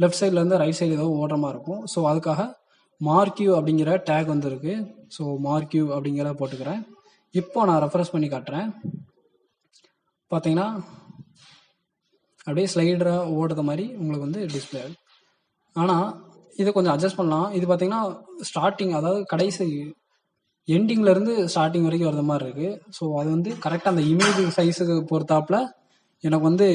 லெஃப்ட் சைட்லேருந்து ரைட் சைடு ஏதோ ஓடுற மாதிரி இருக்கும். ஸோ அதுக்காக மார்க்கியூ அப்படிங்கிற டேக் வந்து இருக்குது. ஸோ மார்க்கியூ அப்படிங்கிற போட்டுக்கிறேன். இப்போ நான் ரெஃப்ரெஷ் பண்ணி காட்டுறேன். பார்த்தீங்கன்னா அப்படியே ஸ்லைடராக ஓடுற மாதிரி உங்களுக்கு வந்து டிஸ்பிளே ஆகும். ஆனால் இதை கொஞ்சம் அட்ஜஸ்ட் பண்ணலாம். இது பார்த்தீங்கன்னா ஸ்டார்டிங், அதாவது கடைசி எண்டிங்லேருந்து ஸ்டார்டிங் வரைக்கும் வர்ற மாதிரி இருக்குது. ஸோ அது வந்து கரெக்டாக அந்த இமேஜ் சைஸுக்கு பொறுத்தாப்பில் எனக்கு வந்து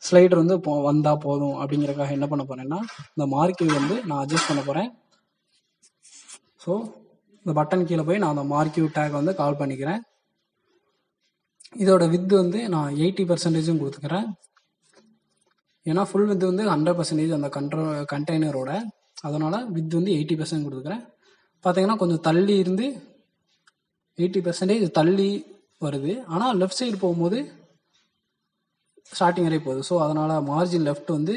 ஸ்லைடர் வந்து வந்தால் போதும். அப்படிங்கிறக்காக என்ன பண்ண போகிறேன்னா இந்த மார்க்கியூ வந்து நான் அட்ஜஸ்ட் பண்ண போகிறேன். ஸோ இந்த பட்டன் கீழே போய் நான் அந்த மார்க்கியூ டேக் வந்து கால் பண்ணிக்கிறேன். இதோட வித் வந்து நான் 80% கொடுத்துக்கிறேன். ஏன்னா ஃபுல் வித் வந்து 100% அந்த கண்டெய்னரோட, அதனால் வித் வந்து 80% கொடுத்துக்கிறேன். பார்த்தீங்கன்னா கொஞ்சம் தள்ளி இருந்து 80% தள்ளி வருது. ஆனால் லெஃப்ட் சைடு போகும்போது ஸ்டார்டிங் வரையும் போகுது. ஸோ அதனால் மார்ஜின் லெஃப்ட் வந்து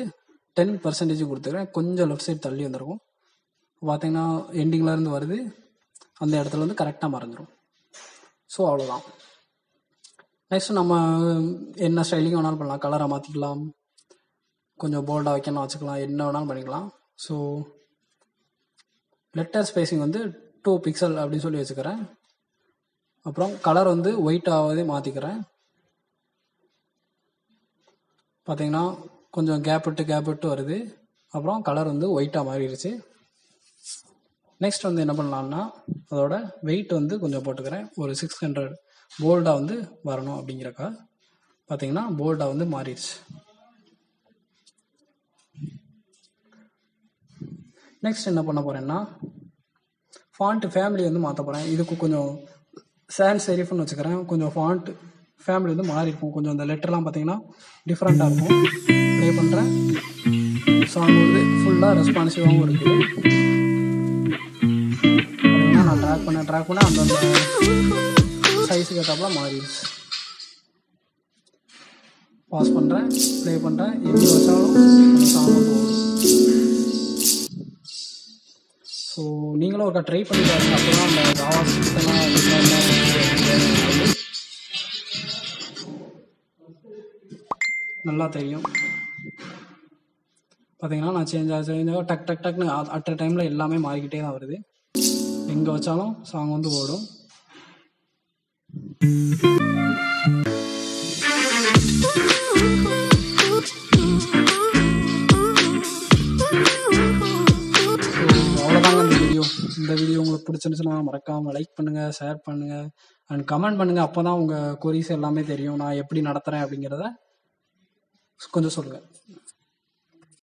10% கொடுத்துக்கிறேன். கொஞ்சம் லெஃப்ட் சைடு தள்ளி வந்துருக்கும். பார்த்தீங்கன்னா எண்டிங்லேருந்து வருது, அந்த இடத்துல வந்து கரெக்டாக மறைஞ்சிரும். ஸோ அவ்வளோதான். நெக்ஸ்ட் நம்ம என்ன ஸ்டைலிங் வேணாலும் பண்ணலாம். கலரை மாற்றிக்கலாம், கொஞ்சம் போல்டாக வைக்கணும் வச்சுக்கலாம், என்ன வேணாலும் பண்ணிக்கலாம். ஸோ லெட்டர் ஸ்பேசிங் வந்து 2 பிக்சல் அப்படின்னு சொல்லி வச்சுக்கிறேன். அப்புறம் கலர் வந்து ஒயிட்டாகவே மாற்றிக்கிறேன். பார்த்தீங்கன்னா கொஞ்சம் கேப் விட்டு வருது. அப்புறம் கலர் வந்து ஒயிட்டாக மாறிடுச்சு. நெக்ஸ்ட் வந்து என்ன பண்ணலான்னா அதோட வெயிட் வந்து கொஞ்சம் போட்டுக்கிறேன். ஒரு 600 போல்டாக வந்து வரணும் அப்படிங்கிறக்கா. பார்த்தீங்கன்னா போல்டாக வந்து மாறிடுச்சு. நெக்ஸ்ட் என்ன பண்ண போகிறேன்னா ஃபாண்ட் ஃபேமிலி வந்து மாற்ற போகிறேன். இதுக்கு கொஞ்சம் சான்ஸ் செரிஃப்னு வச்சுக்கிறேன். கொஞ்சம் ஃபாண்ட் ஃபேமிலி வந்து மாறி இருக்கும். கொஞ்சம் அந்த லெட்டர்லாம் பார்த்தீங்கன்னா டிஃப்ரெண்ட்டாக இருக்கும். ப்ளே பண்ணுறேன். சாங் வந்து ஃபுல்லாக ரெஸ்பான்சிவாகவும் இருக்குது. பார்த்தீங்கன்னா நான் ட்ராக் பண்ண அந்தந்த சைஸுக்கு ஏற்றாப்புல மாறிடுச்சு. பாஸ் பண்ணுறேன், ப்ளே பண்ணுறேன். எப்படி வச்சாலும் அந்த சாங் வந்து ஓடும். ஸோ நீங்களும் ஒருக்கா ட்ரை பண்ணி பாருங்க. அப்போ தான் அந்த ஜாவா ஸ்கிரிப்டெல்லாம் என்னென்ன நல்லா தெரியும். பார்த்தீங்கன்னா நான் சேஞ்சாக டக்குன்னு அட் அ டைமில் எல்லாமே மாறிக்கிட்டே தான் வருது. எங்கே வச்சாலும் சாங் வந்து ஓடும். அவ்வளோதாங்க இந்த வீடியோ உங்களுக்கு பிடிச்சிருந்துச்சுன்னா மறக்காமல் லைக் பண்ணுங்கள், ஷேர் பண்ணுங்கள் அண்ட் கமெண்ட் பண்ணுங்கள். அப்போ தான் உங்கள் கொரீஸ் எல்லாமே தெரியும். நான் எப்படி நடத்துகிறேன் அப்படிங்கிறத கொஞ்சம் சொல்லுங்கள்.